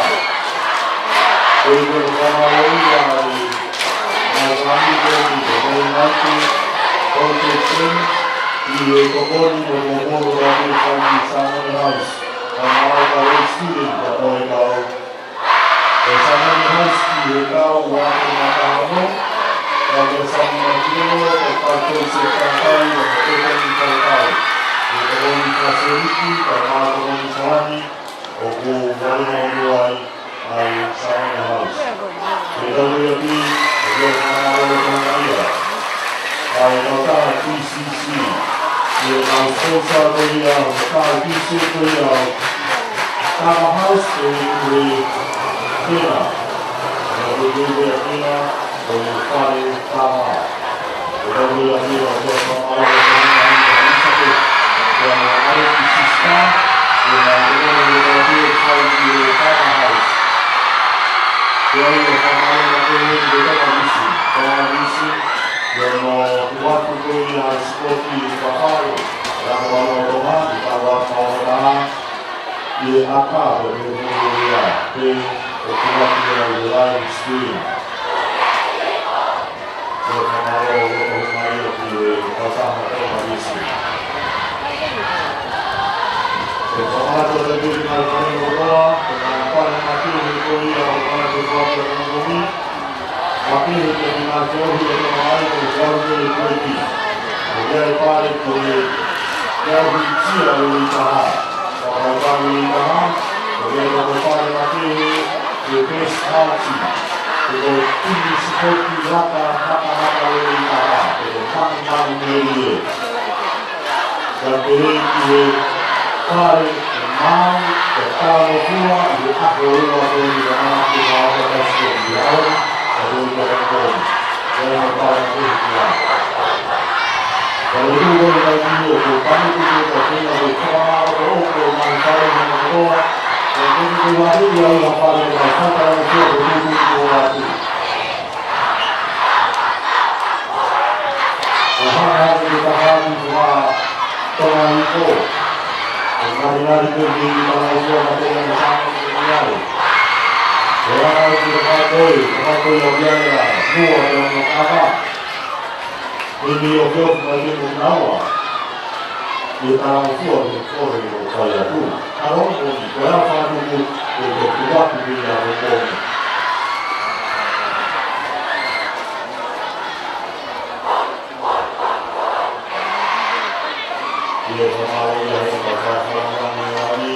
Hoy con la familia y la familia de la protección y el topónimo como la familia House. Amada student da legal. Essa manhã que legal o ano na casa, a versão naquilo, o fato de ser cantado, o que é cantado. O que é fazer aqui, a mata do Sani, o que vai aí Sani House. Então eu aqui, eu vou com Maria. Aí notar TCC. E nós somos a Maria, o TCC Tama House de Pina, o de Pina, o Fari Tama, o de Pina, o de Pina, e acaba de mergulhar tem o próprio live stream. Eu falo o Maria que passava pela missa. Eu falo da vida na Coreia, na Coreia que foi a Coreia do próprio mundo. Aqui que na Coreia do Maria do próprio aqui. O que é para que é o que tira o Itaá. Kalau kami dalam, bagaimana berpada lagi di prestasi, itu tinggi seperti rata-rata lebih parah, itu tangan media. Dan beri tarik mau bertaruh dua di akhir waktu di dalam kita akan sekian, atau di dalam dan berpada kita. Kalau itu boleh lagi, kami juga punya beberapa manfaat yang berdoa. Jadi keluarga yang paling besar untuk berdoa. Tuhan harus ditahan semua Tuhan itu. Kembali ke diri Tuhan itu yang sangat menyayang. Tuhan harus ditahan yang biasa, dua yang apa. Ini okey sebagai penawar. Kita langsung orang itu saya tu. Kalau berapa dulu berbuat di dalam hukum. Dia selalu yang berkata orang ini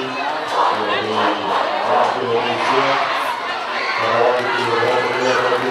dari Indonesia. Kalau itu dari ini.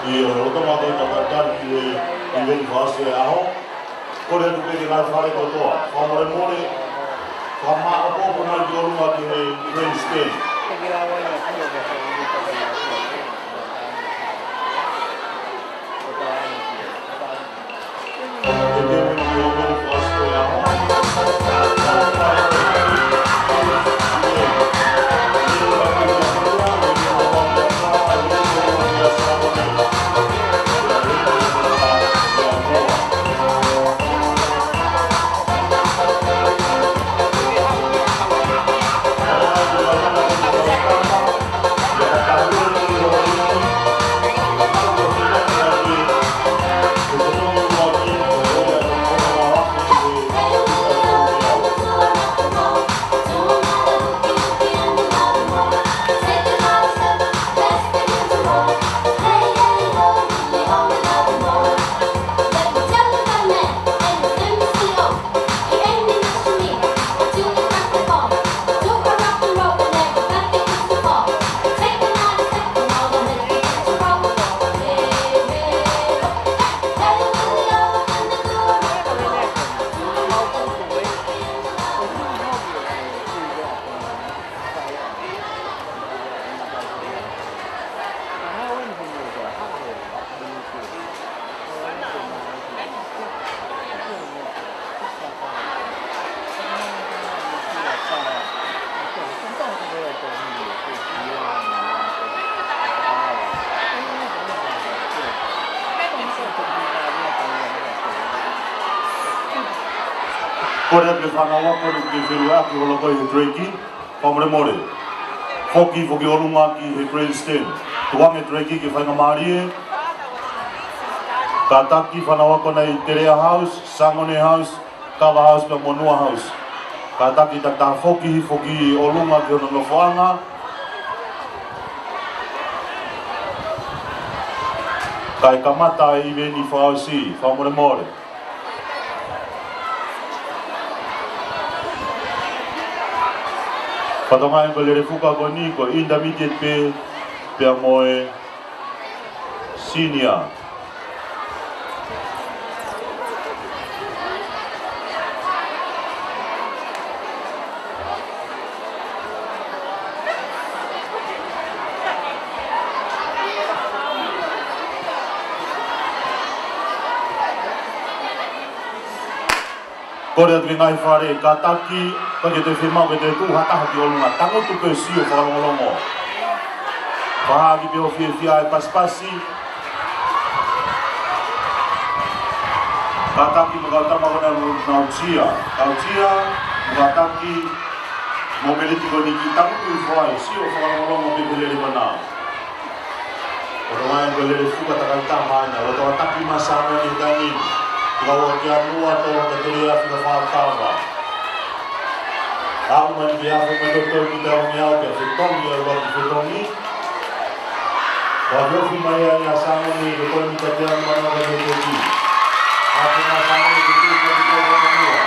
E o roto mātou takatar ki e veni whāse e aho. Kore tu peke ngai whare kotoa. Whamore more, whamaa popo nai ki orunga ki he Grand Stand. Kore ake whanawa kore ki whirua ki holokoi he Drakey, whamore more. Hoki orunga ki he Grand Stand. Tuange Drakey ki whainga maarie. Ka taki whanawa kona i Terea House, Sangone House, Kawa House, ka Monua House. Ka taki ta Hoki orunga ki hono whaanga. Ka e kamata i veni whaosi, whamore more. Patongai ko lere fuka ko ni ko intermediate pe moe senior. Kore atu ngai whare ka taki, ka te whimau ke te tūhataha ki olunga, tango tupe sio whalongolongo. Paha ki peo whia e paspasi. Ka taki mga tama kona nautia. Nautia, mga taki, mo meliti ko niki, tango tupe whae, sio whalongolongo pe kulere mana. Oro ngai ko lere fuka takantama, o taki masama ni tani. Lawa ki anua to ka teria fina whātawa. Au mani ki afu me doktor ki te ongi au ke whitongi au waki whitongi. Wa hoki mai ai a sangoni ke kore mi ka te anu mana ka te ki. Afu na sangoni ke te ki te ongia.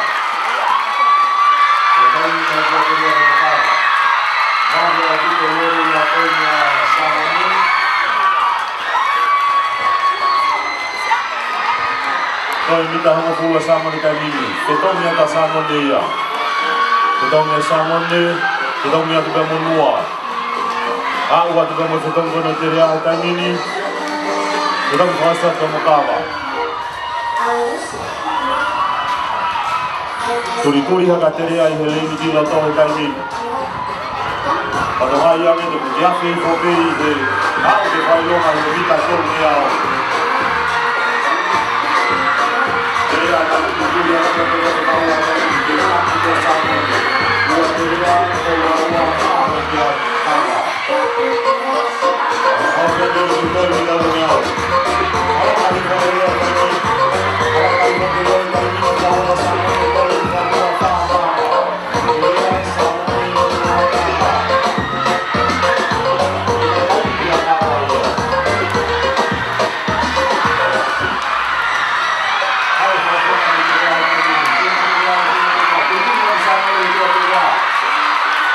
E kai ni mai ka teria fina whātawa. Mahi a ki te loro i a koe ni a sangoni. Koi mita hongo fula samone kai nini. Te tongi ata samone ia. Te tongi a samone, te tongi atu ka monua. Au atu ka mo te tongi kono te rea kai nini. Te tongi whasa ka mokawa. Turi haka te rea i he leini ki la tohe kai nini. Pato hai ame te kuti afe i whopei he au te whailonga i te vita tongi au.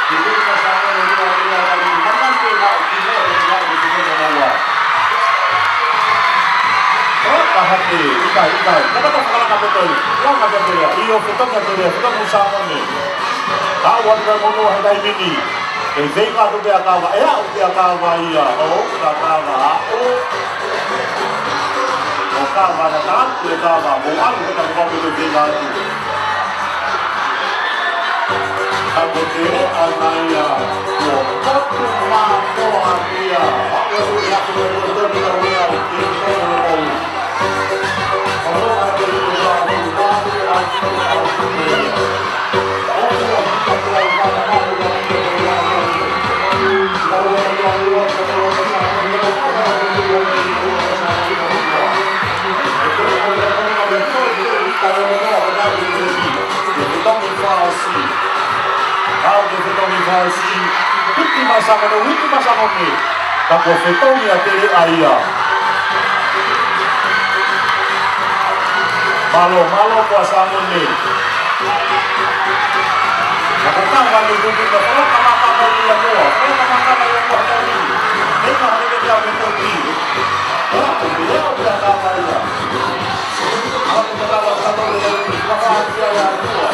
Terima kasih. kahati, ikai. Kata kau sekarang kata tu, kau kata dia, iyo kita kata dia, kita bersama ni. Kau buat bermulu hari ini. Sehingga tu dia kawa, dia kawa iya, kawa, kawa datang, dia kawa, bukan kita kau itu sehingga tu. Aku tidak anaya, kau mampu dia, aku tidak betul dia dia, kita tahu. Kalau ada dia, Última sama ni, tak boleh ni atere ayah. Malo puasa ni. Nak tahu dulu kalau kamar yang luar, kalau kamar yang luar tadi, mereka hanya dia berpergi. Aku dia kamar ya. Aku tidak tahu satu lagi, kamar dia yang luar.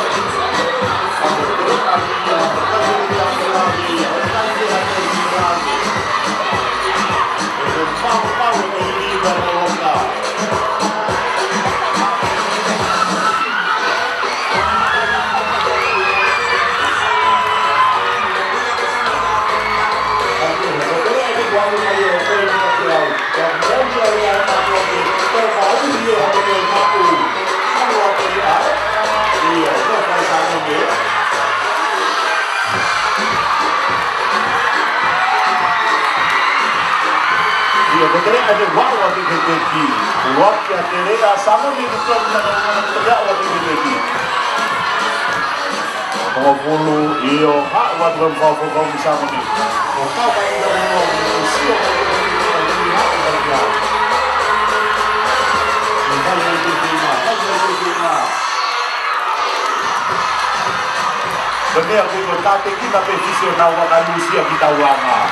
Aku tidak tahu dia yang lagi. Mau ini berlaku. Betul ada waktu terjadi. Waktu terjadi sama ni betul dengan kerja waktu terjadi. Kau bulu, iyo hak waktu kau bisa ni. Kau pakai dalam siapa yang kerja. Sebenarnya aku berkata kita profesional manusia kita wanga.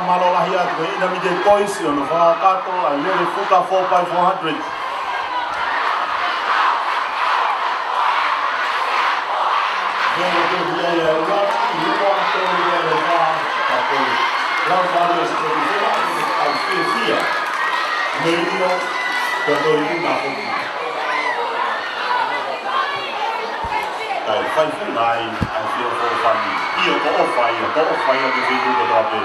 Malo lahir tu, ini namanya koisi, ono kato, ayat fuka 4x400. Jadi dia ya, ini waktu dia lepas, tapi lalu baru seperti itu, alfia, medio, contoh itu nafsu. Tapi five nine, alfia for funny. Iyo kau off fire di situ berapa?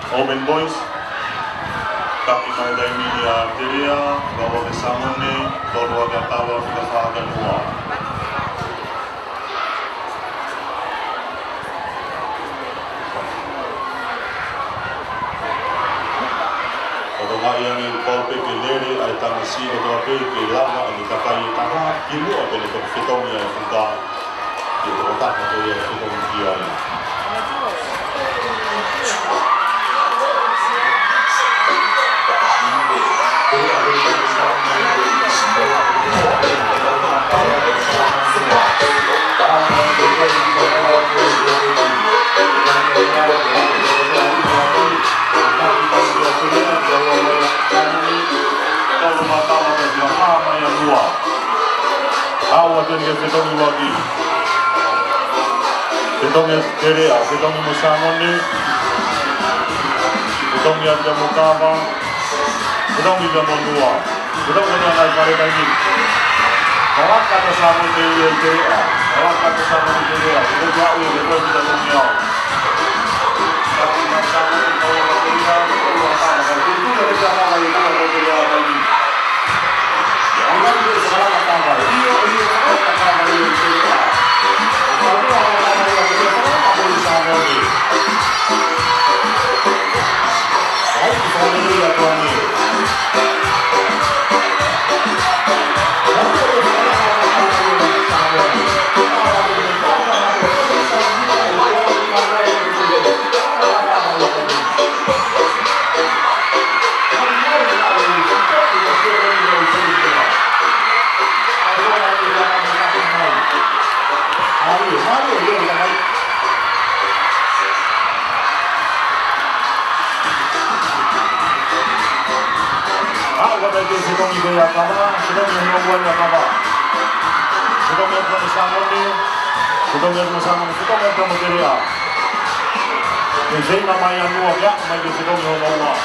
Open Boys, kaki mai dai media teria, bawa ke samone, tolwa gatawa ke sahagan mua. Kalau yang ini kolpe ke leri, ay tamasi ke kolpe ke lama, ini kapai tanah, kilu apa ni ke fitong yang sudah itu otak atau yang fitong dia. Fitongnya terea, fitongnya musamoni, fitongnya jamukava, fitongnya jamondua, fitongnya naik kare lagi. Orang kata sama dia terea, orang kata sama dia terea, kita jauh betul kita punya. Tapi macam kalau kita itu dari sana lagi kita berbeda lagi. Orang itu sekarang kata apa? Iyo kata apa dia terea. Kalau orang yang betul apa boleh sama dia. Baik kita lihat tuan ini. Sedang ibu yang apa? Sedang menungguan yang apa? Sedang yang bersama ni, sedang yang bersama ni, sedang yang bermulia. Jadi nama yang luar ya, maju sedang yang luar.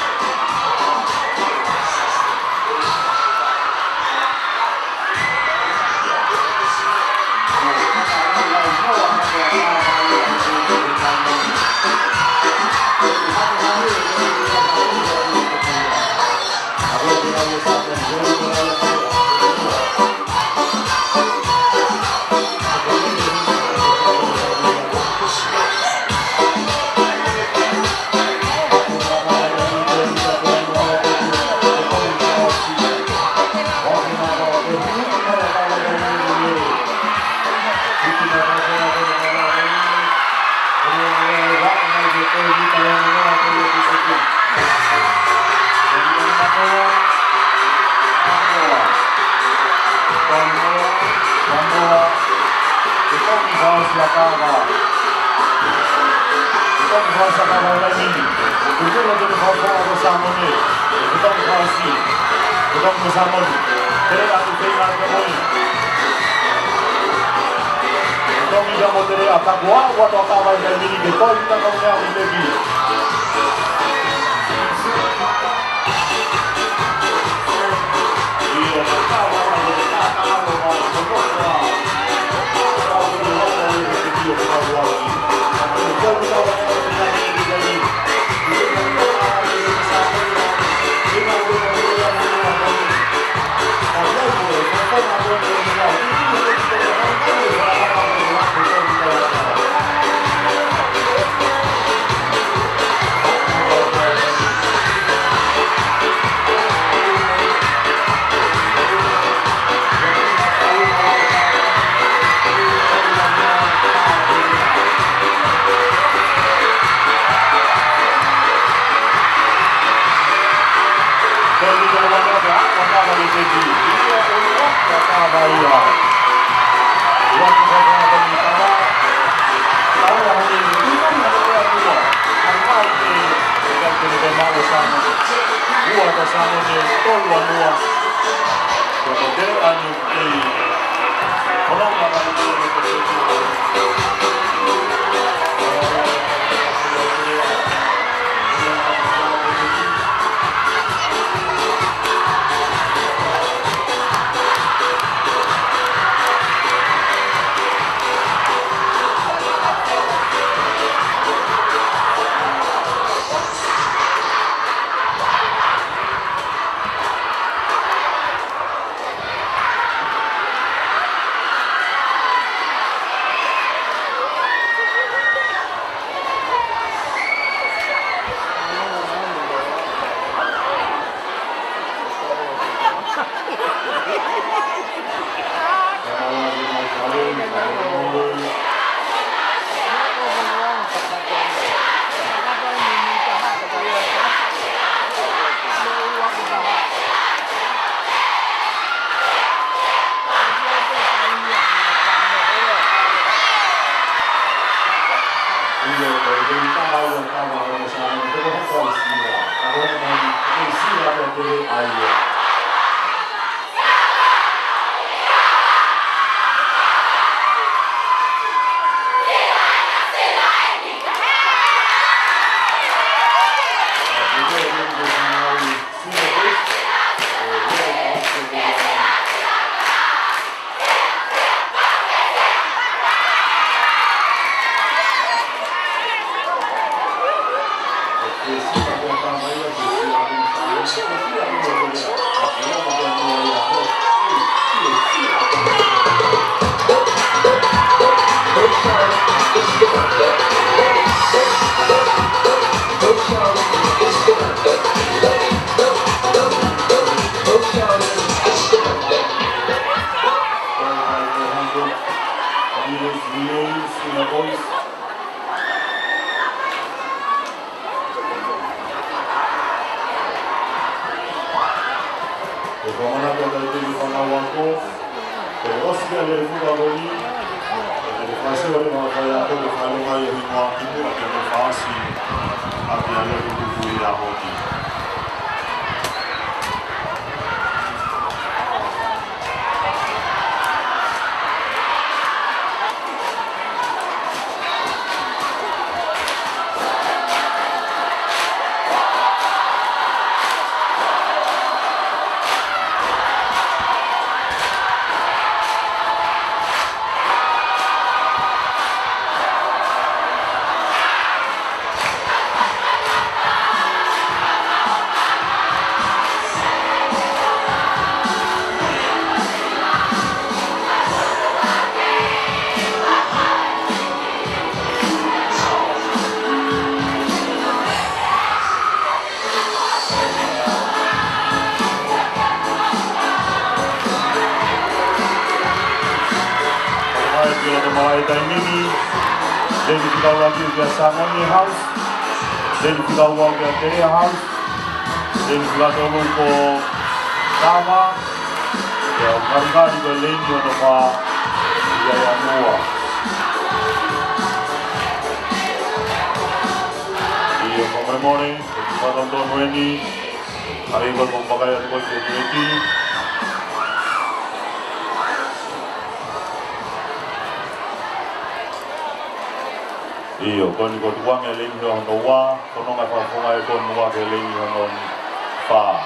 Kita Orang bersama Tere aku tinggal kembali. Kami dah mau tere akan buat waktu kawan dan ini kita kita kau yang lebih. Iya, kawan kita kawan semua. Kau boleh dari video kau buat. Kau kita Jadi kita lagi biasa Moni House, jadi kita lagi Tere House, jadi kita tolong ko Kama, ya karena di Berlin juga nama Jaya Mua. Iya, pememori, kita tonton ini, Hari ini kau pakai atau kau cuci. Iyo, kau ni kau tuang yang lain yang noa, kau nongai pasungai kau noa yang lain yang non pa.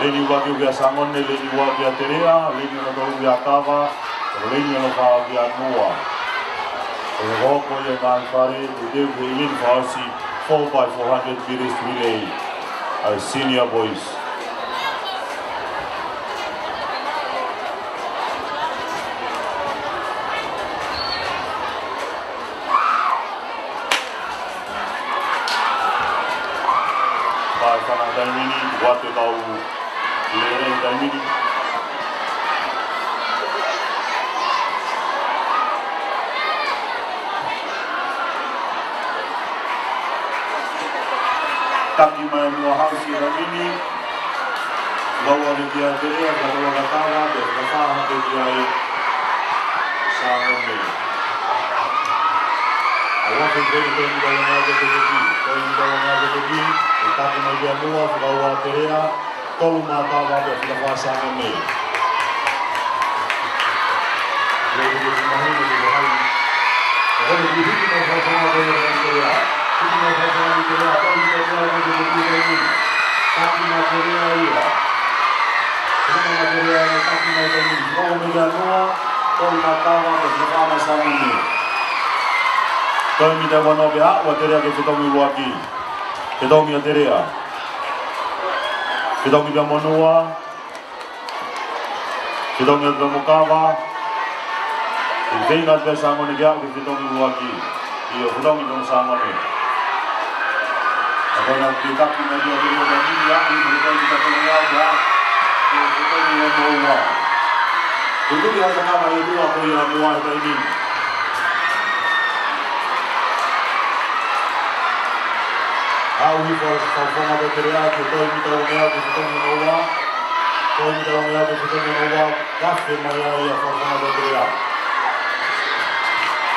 Lain wagi ugia sangon ni, lain wagi aterea, lain yang ugia kava, lain yang ugia noa. Kau kau yang manfaat, udah ingin fasi 4x400 meters relay, senior boys. Sana dan ini buat tahu lereng dan ini. Kaki main dua house dan ini bawa dia dia bawa katawa dan katawa dia sama ni. Awak fikir kita dalam ada begini, dalam ada begini. Tapi media luar bawa teria, kalau mata bawa sudah pasang ini. Jadi di sini di bawah. Kalau di sini kita pasang ada yang teria, kita pasang teria, kalau kita pasang di sini, tapi materia iya. Kita materia ini tapi materia ini. Kalau media luar, kalau mata bawa sudah pasang ini. Kalau media luar biar, materia kita tahu lagi. Kita mi aterea, kita mi biamonua, kita mi biamukava, kita ingat bersama ni dia, kita mi luaki, iyo kita mi bersama ni. Kalau nak kita punya dia dia ni dia, kita kita punya dia, kita mi biamukava. Itu dia sama itu apa yang muat ini. Awi forma de crear que todo mi trabajo que se tome nova, todo mi trabajo que se tome nova, gaste maya y forma de crear.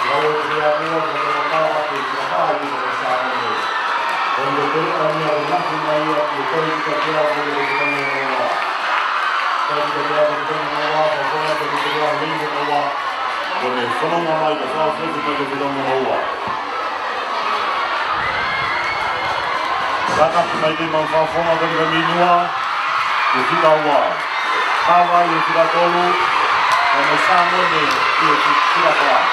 Ya lo crear nuevo que no acaba que trabaja y no sabe. Cuando crea mía gaste maya que todo mi trabajo que se tome nova, todo mi trabajo que se tome nova, forma de crear lindo nova, con el fono mamá y que se hace que se tome nova. Kata pemain memfaham dan minua, kita awal, awal yang kita tolu, dan sama ni kita faham.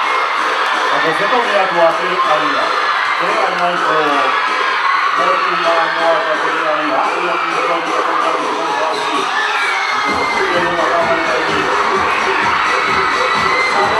Kalau kita lihat dua kali kalinya, kita main berarti mana ada yang aku yang kita lakukan ini. Kita melakukan ini. Sama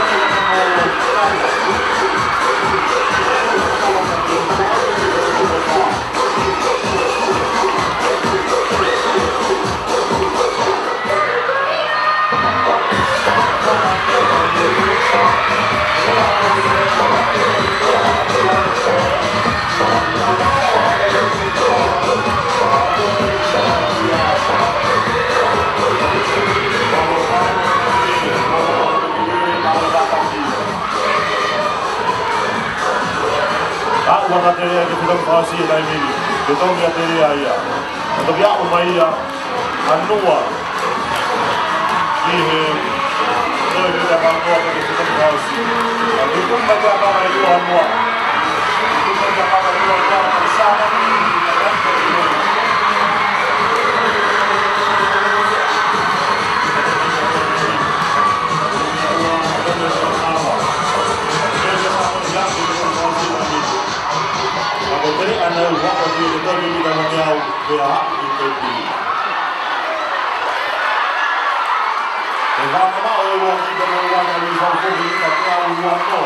dengan materia que kita fasi dalam ini, kita punya materia ya. Untuk yang umaya, anua, ini, kalau kita bangkok kita fasi. Tapi pun macam apa itu anua, itu macam apa itu anua bersama ini. Jadi anda buat apa itu kita menjauh pihak itu. Kalau mana orang kita menjauh dari bangku kita tahu apa.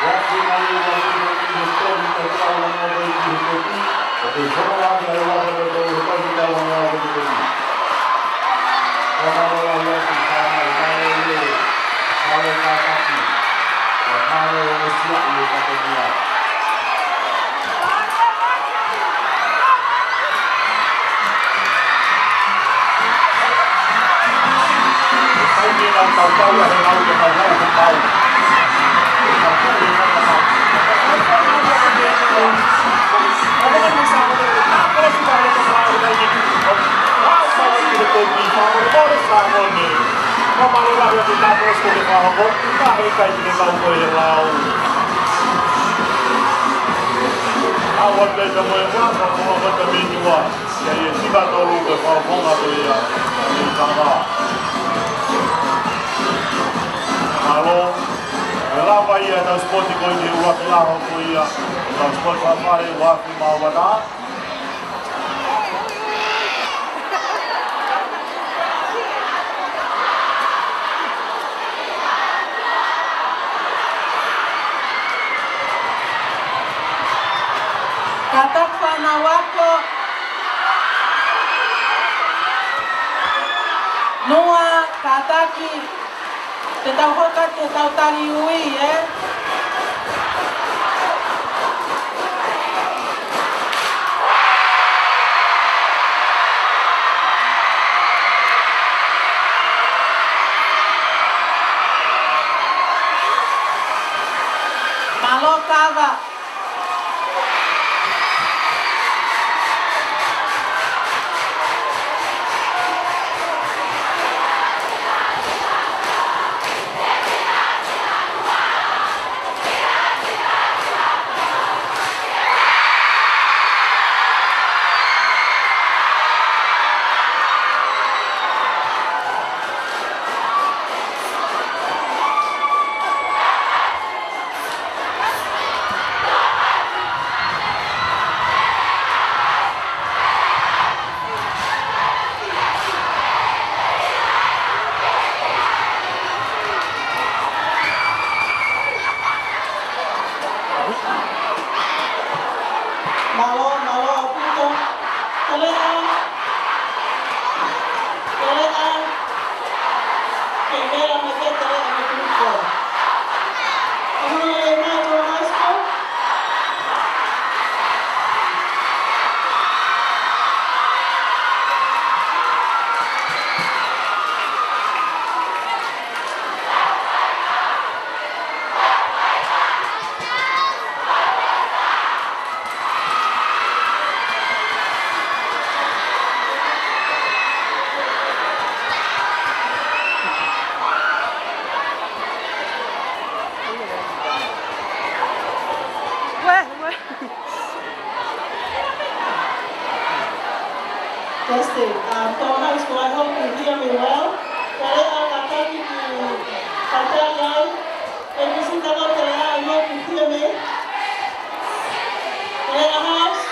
Waktu mana orang kita kita tahu apa itu. Tapi semua orang kita tahu apa itu. Kalau orang yang kalau kata kalau mesti ia kata dia. Kau ni nak tahu yang tahu yang tahu. Ako ang nagsama ko. Ako si Pare ko sa ako dahil dito. Wow, sa ako dito ko. Ako sa ako ni. Mamalala ko yung tapos ko yung ako. Kahit kahit pinagaw ko yung lao. Awal kay mo yung wala. Ako mga kami niwa. Kaya yung siba tolong ko ako nga ko yung kami kanga. Halo. Lava ia na sport ko ni uwat laho ko ia. Na sport pa mare wa ki mawala. Katak panawako Noa kataki te tau hoka te tau tari ui, Malo kaga. Testing. High School, I hope you hear me well. Kaya kakaki ki Katalay. And you see that out there, I hope you hear me. Kaya house.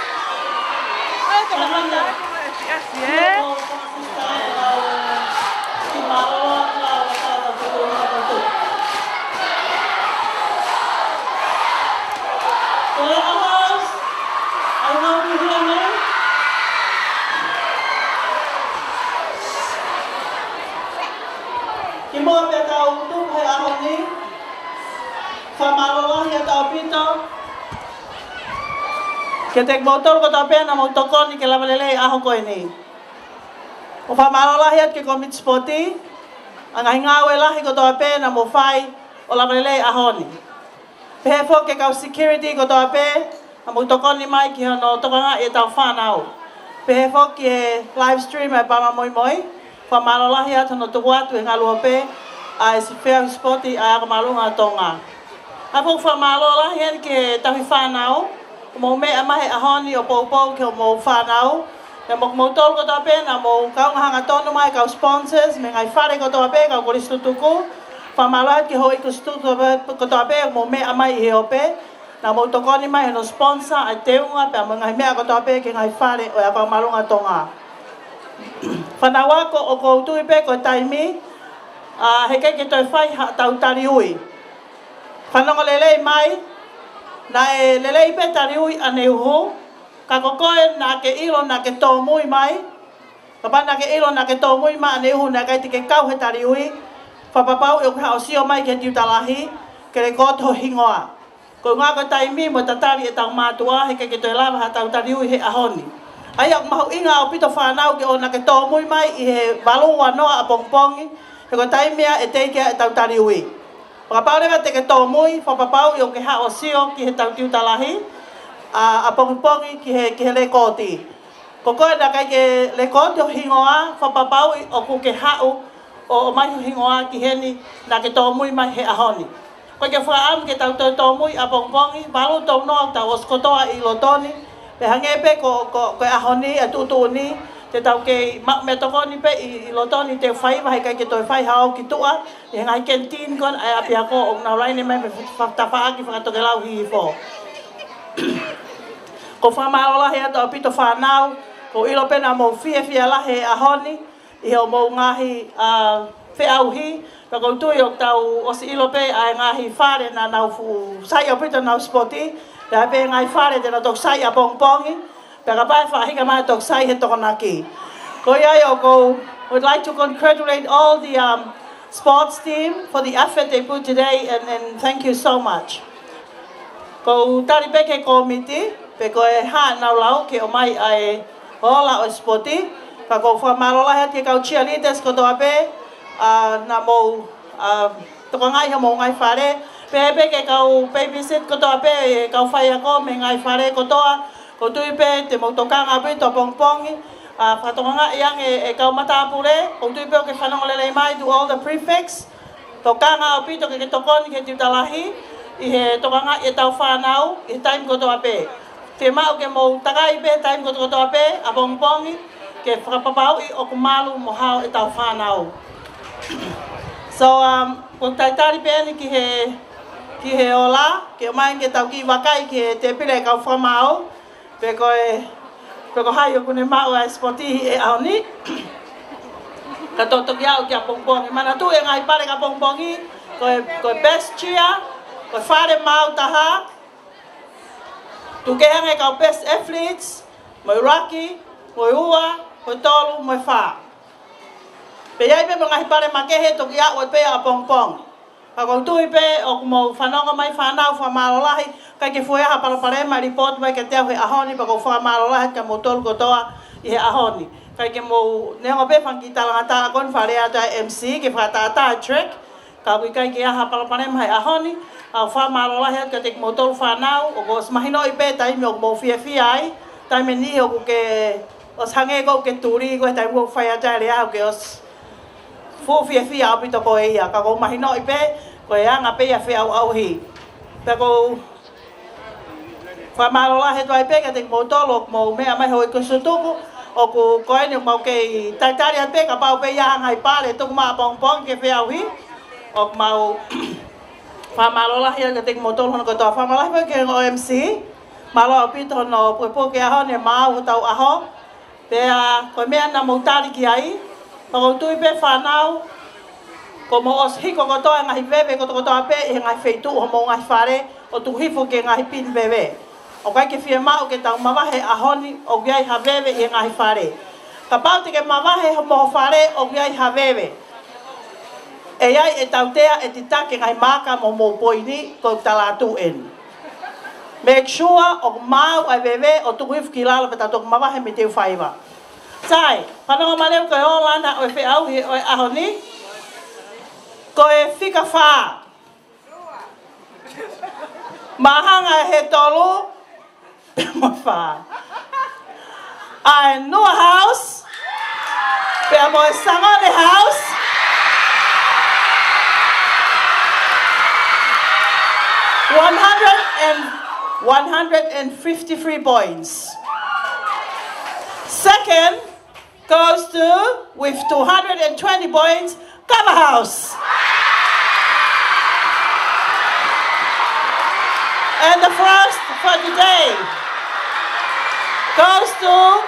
Kimo pe tau tu hai ahon ni. Famalolah ya tau pito. Ketek motor ko tau pe na motokon ni kela malele ahon ko ini. O famalolah ya ke komit spoti. Ang hingawe lah ko tau pe na mo fai o la malele ahon ni. Pefo ke kau security ko tau pe na motokon ni mai ki no tokanga e tau fanau. Pefo ke live stream e pa moi moi. Famalolah ya tano tuwa tu ngalu pe a esse fair sport a malunga tonga. Apo famalolah ya ke tahi fanau mo me mai ahoni o popo ke mo fanau. Na mo motor ko tape na mo kau ngahanga tono mai kau sponsors me ngai fare ko tape kau kolis tutuku. Famalolah ke hoi ko stu ko tape mo me mai heope. Na mo tokoni mai no sponsor a teunga pe mo ngai me ko tape ke ngai fare o apa malunga tonga. Whanawako o koutu ipe ko taimi, heke ke toi whai tau tari ui. Whanongo lelei mai, na e lelei ipe tari ui ane uhu, ka kokoe na ke ilo na ke tō mui mai, kapa na ke ilo na ke tō mui mai ane uhu na kai te ke kau he tari ui, whapapau e o ka osio mai ke tiutalahi, ke re koto hingoa. Ko ngā ko taimi mo tatari e tau mātua, heke ke toi lava ha tau tari ui he ahoni. Ai ak mau inga o pito whanau ke o na ke tōmui mai i he walua noa a pongpongi he ko taimea e teikea e tau tari ui. Whakapaureva te ke tōmui, whapapau i o ke hao sio ki he tau tiutalahi. a pongi ki he le koti. Ko koe na kai ke le koti o hingoa whapapau o ku ke hau o mai hingoa ki heni na ke tō mui mai he ahoni. Koe ke whaam ke tau tō mui a pongi, malu tō noa tau oskotoa I lotoni, pe hange pe ko ahoni a tutuni, te tau ke me tokoni pe I lotoni te whai wahi kai ke toi whai hao ki tua, I ngai kentin kon ai api ako o ngau laine mai me whaktapaaki whakatoke lau hi fo. Ko whamarola hea tau pito whanau, ko ilo pena mō fia lahe ahoni, I heo mō ngahi whiauhi, ka koutui o tau o si ilo pe ai ngahi whare na nau fu sai o pito nau spoti, te hai pe ngai whare te na tok sai a pongpongi, pe ka pai whahika mai tok sai he tokonaki. Ko iai o ko, would like to congratulate all the sports team for the effort they put today and thank you so much. Ko tari pe ke komiti, pe ko e ha nau lau ke o mai ai hola o spoti, ka ko whamarola hea te kau cheerleaders ko toa pe, na mo toko ngai ha mo ngai whare, pe ke kau babysit ko toa pe, kau whai ako me ngai whare ko toa, ko tui pe te mo tokanga pe to pongpongi, whatoko ngai iang e kau matapure, ko tui pe o ke whanongo lele mai to all the prefects, tokanga o pito ke tokoni ke tiutalahi, I he tokanga e tau whanau, I time ko toa pe. Te mau ke mo takai pe, time ko toa pe, a pongpongi, ke whakapapau I o kumalu mo hao e tau whanau. So, kung taitari pe ani ki he ola, ke o mai ke tau ki wakai ki te pire kau whamau, pe ko hai o kune mau a spoti e aoni, ka totoki au ki a pongpongi. Mana tu e ngai pare ka pongpongi, ko best cheer, ko whare mau taha, tu ke hange kau best athletes, moi raki, moi ua, moi tolu, moi wha. Pe iai pe mga hipare makehe toki a oi pe a pongpong. Ka kong tui pe o kumo whanonga mai whanau whamarolahi, kai ke fueha parapare mai report mai ke teo he ahoni, pa kong whamarolahi ka mo tolu kotoa I he ahoni. Kai ke mo neonga pe whanki talangata kon wharea ta MC, ke whatata track, ka kui kai ke aha parapare mai ahoni, a whamarolahi ka te mo tolu whanau, o ko smahino I pe taimi o mo fia ai, taimi ni o ke os hange ko ke turi ko taimi o whaia jare au ke os fu fia au pito ko ia ka ko mahino I pe ko anga pe ia fia au hi pe ko whamarola he tuai pe ka te mo tolo mo mea mai hoi ko sutuku o ko ene mo ke taitari pe ka pau pe ia ngai pale tu ma pong ke fia au hi o mau whamarola he ka te mo tolo ko to whamarola pe ke OMC malo pito no po ke aho ne mau tau aho pe ko mea na mo tari ki ai ko tui pe whanau, ko mo os hiko ko toa ngahi bebe ko toa pe e ngai feitu o mo ngai whare o tu hifo ke ngahi pin bebe. O kai ke fia mau ke tau mawahe ahoni o giai ha bebe e ngahi whare. Ka pau te ke mawahe o mo whare o giai ha bebe. E iai e tau tea e titake ngai maka mo mo poini ko talatu en. Make sure o mau ai bebe o tu hifo ki lalo pe tau tok mawahe me teu whaiwa. Sai, whanonga maleu koe o lana o e whiau hi o e ahoni, ko e whika whā. Mahanga he tolu, mo whā. Ai Nua House, pia mo e Sangone House, $153 points. Second goes to, with 220 points, Cover House. And the first for today goes to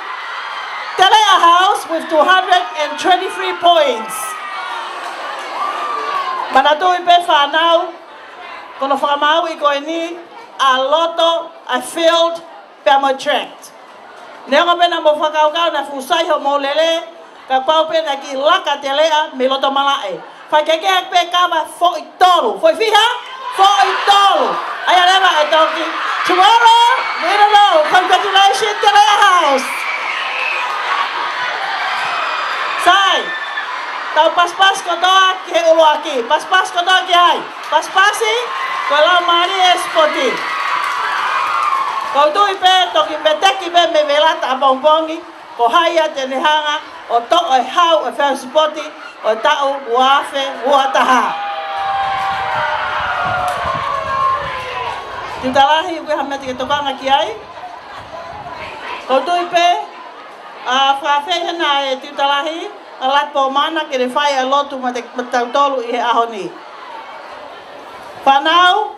Telea House with 223 points. Manatui pe whanau, kono whakamau I koe ni, a loto, a field, pe mo tracked. Nengo pena mo whakaukau na fusai ho mo lele, ka pau pena ki laka te lea me loto malae. Whakekea pe kawa fo I tolu. Foi fiha? Fo I tolu. Aya lewa e toki. Tomorrow, we don't know. Congratulations to Telea House. Sai. Tau pas-pas ko toa ki he ulu aki. Pas-pas ko toa ki ai. Pas-pasi, ko lau mari e spoti. Ko tui pe toki me teki me me velata a bongbongi. Ko haia te nehanga o to o hau e whau sipoti o tau uafe uataha. Tintalahi uke hameti ke tokanga ki ai. Ko tui pe a whawhea na e tintalahi a lapo mana ke re whai a lotu ma te tautolu i he ahoni. Whanau,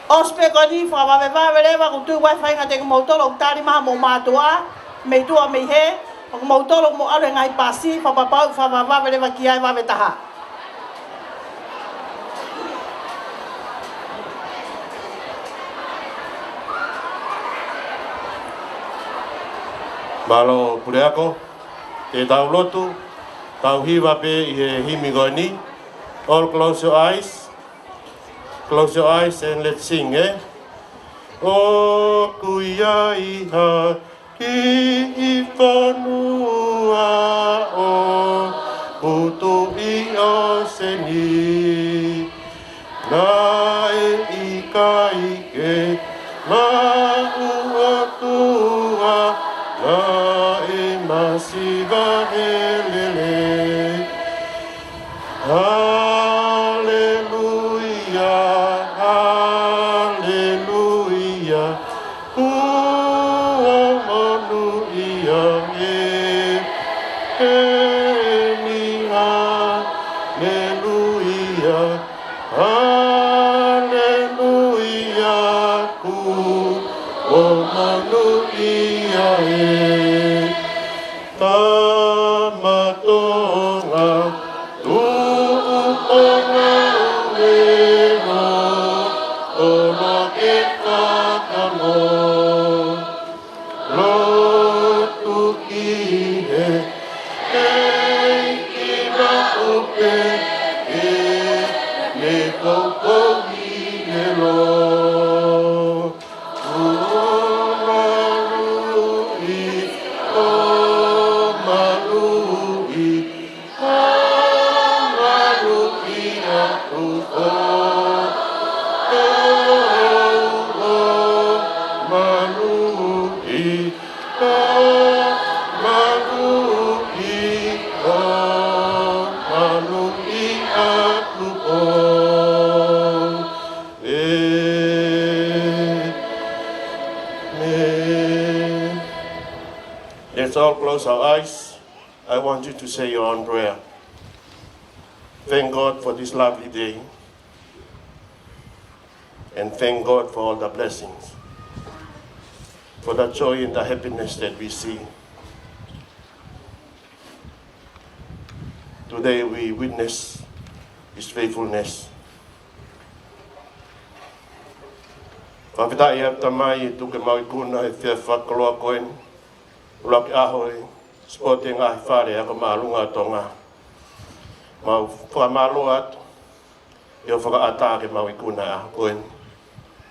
ospe koni whawawe rewa ku tui wai whainga te kumautolo ku tari maha mo mātua, mei tua mei he, o kumautolo mo aru ngai pasi, whapapau whawawe rewa ki ai wawe taha. Malo pureako, te tau lotu, tau hiwa pe i he himigoni. All close your eyes. Close your eyes and let's sing, eh? O kuia iha ki whanua o putu i o seni. Nā e i ka ike maua tua, nā e masiva helele. Let's all close our eyes. I want you to say your own prayer. Thank God for this lovely day. And thank God for all the blessings. For the joy and the happiness that we see. Today we witness His faithfulness. Whawhitai hea tamai e tuke maui kuna e whia whakaloa koen. Ulaki aho e spoti ngahi whare ako maalunga tonga. Mau whamaloa atu. Eo whakaatake maui kuna aho koen.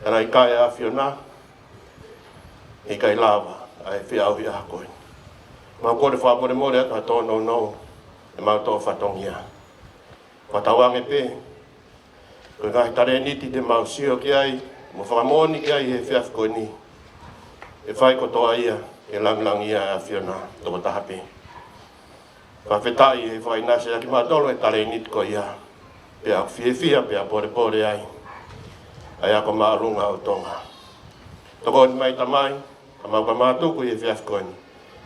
Ana I kai a whiona. I kai lawa a e whia auhi aho koen. Mau kore whapore more atu a tōno no. E mau tō whatongia. Whatawange pe. Koe ngahi tare niti te mau sio ki ai. Mo whakamoni ki ai he whiaf koe ni. E whai kotoa ia. E lang ia a whiona tō tahape. Whawhetai e whai nase aki mātolo e tare niti ko ia. Pea whia pea pore ai. Ai ako maalunga o tonga. Toko ni mai tamai. A mau ka mātuku e whiaf koe ni.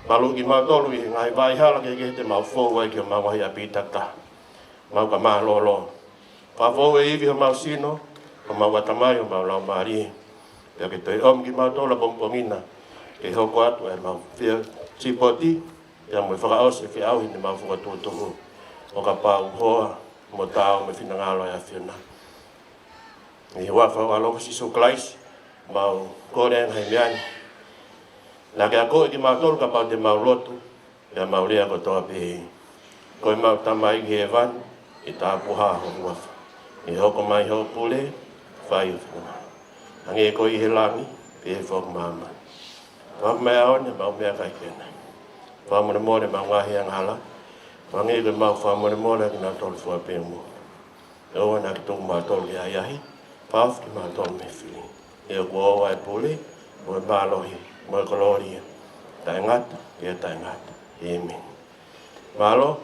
Malu ki mātolo i ngai vai hala ke te mau fōu ai ki o mau wahi a pitata. Mau ka mālolo. Whafou e iwi o mau sino. O mau watamai o mau lau maari. Pea ke toi om ki mātolo pompongina. Ke hoko atu e mau whia sipoti. Pea mo whakaose whia auhi ni mau whakatutuhu. O ka pāu hoa. Mo tāo me whinangalo e a whiona. I wafa o alofa si suklais. Mau kore ngai meani. La ke a koe ki mātolo ka pau te mau lotu. Pea mau rea ko toa pehi. Koe mau tamai ki he van. I tā puha ho wafa. I hoko mai ho pule. Whai o whina. Ange koe I he langi. Pe he whok mama. Whak mea aone mau mea kai kena. Whamone more mau ngahi ang hala. Wange koe mau whamone more ki nā tolu fua pe mo. E oa nā ki tōku mātolo ki ai ahi. Pāwh ki mātolo me whili. E o kua oa e pule. mo balohi, mo gloria. Ta ngata, ia ta ngata. Amen. Malo,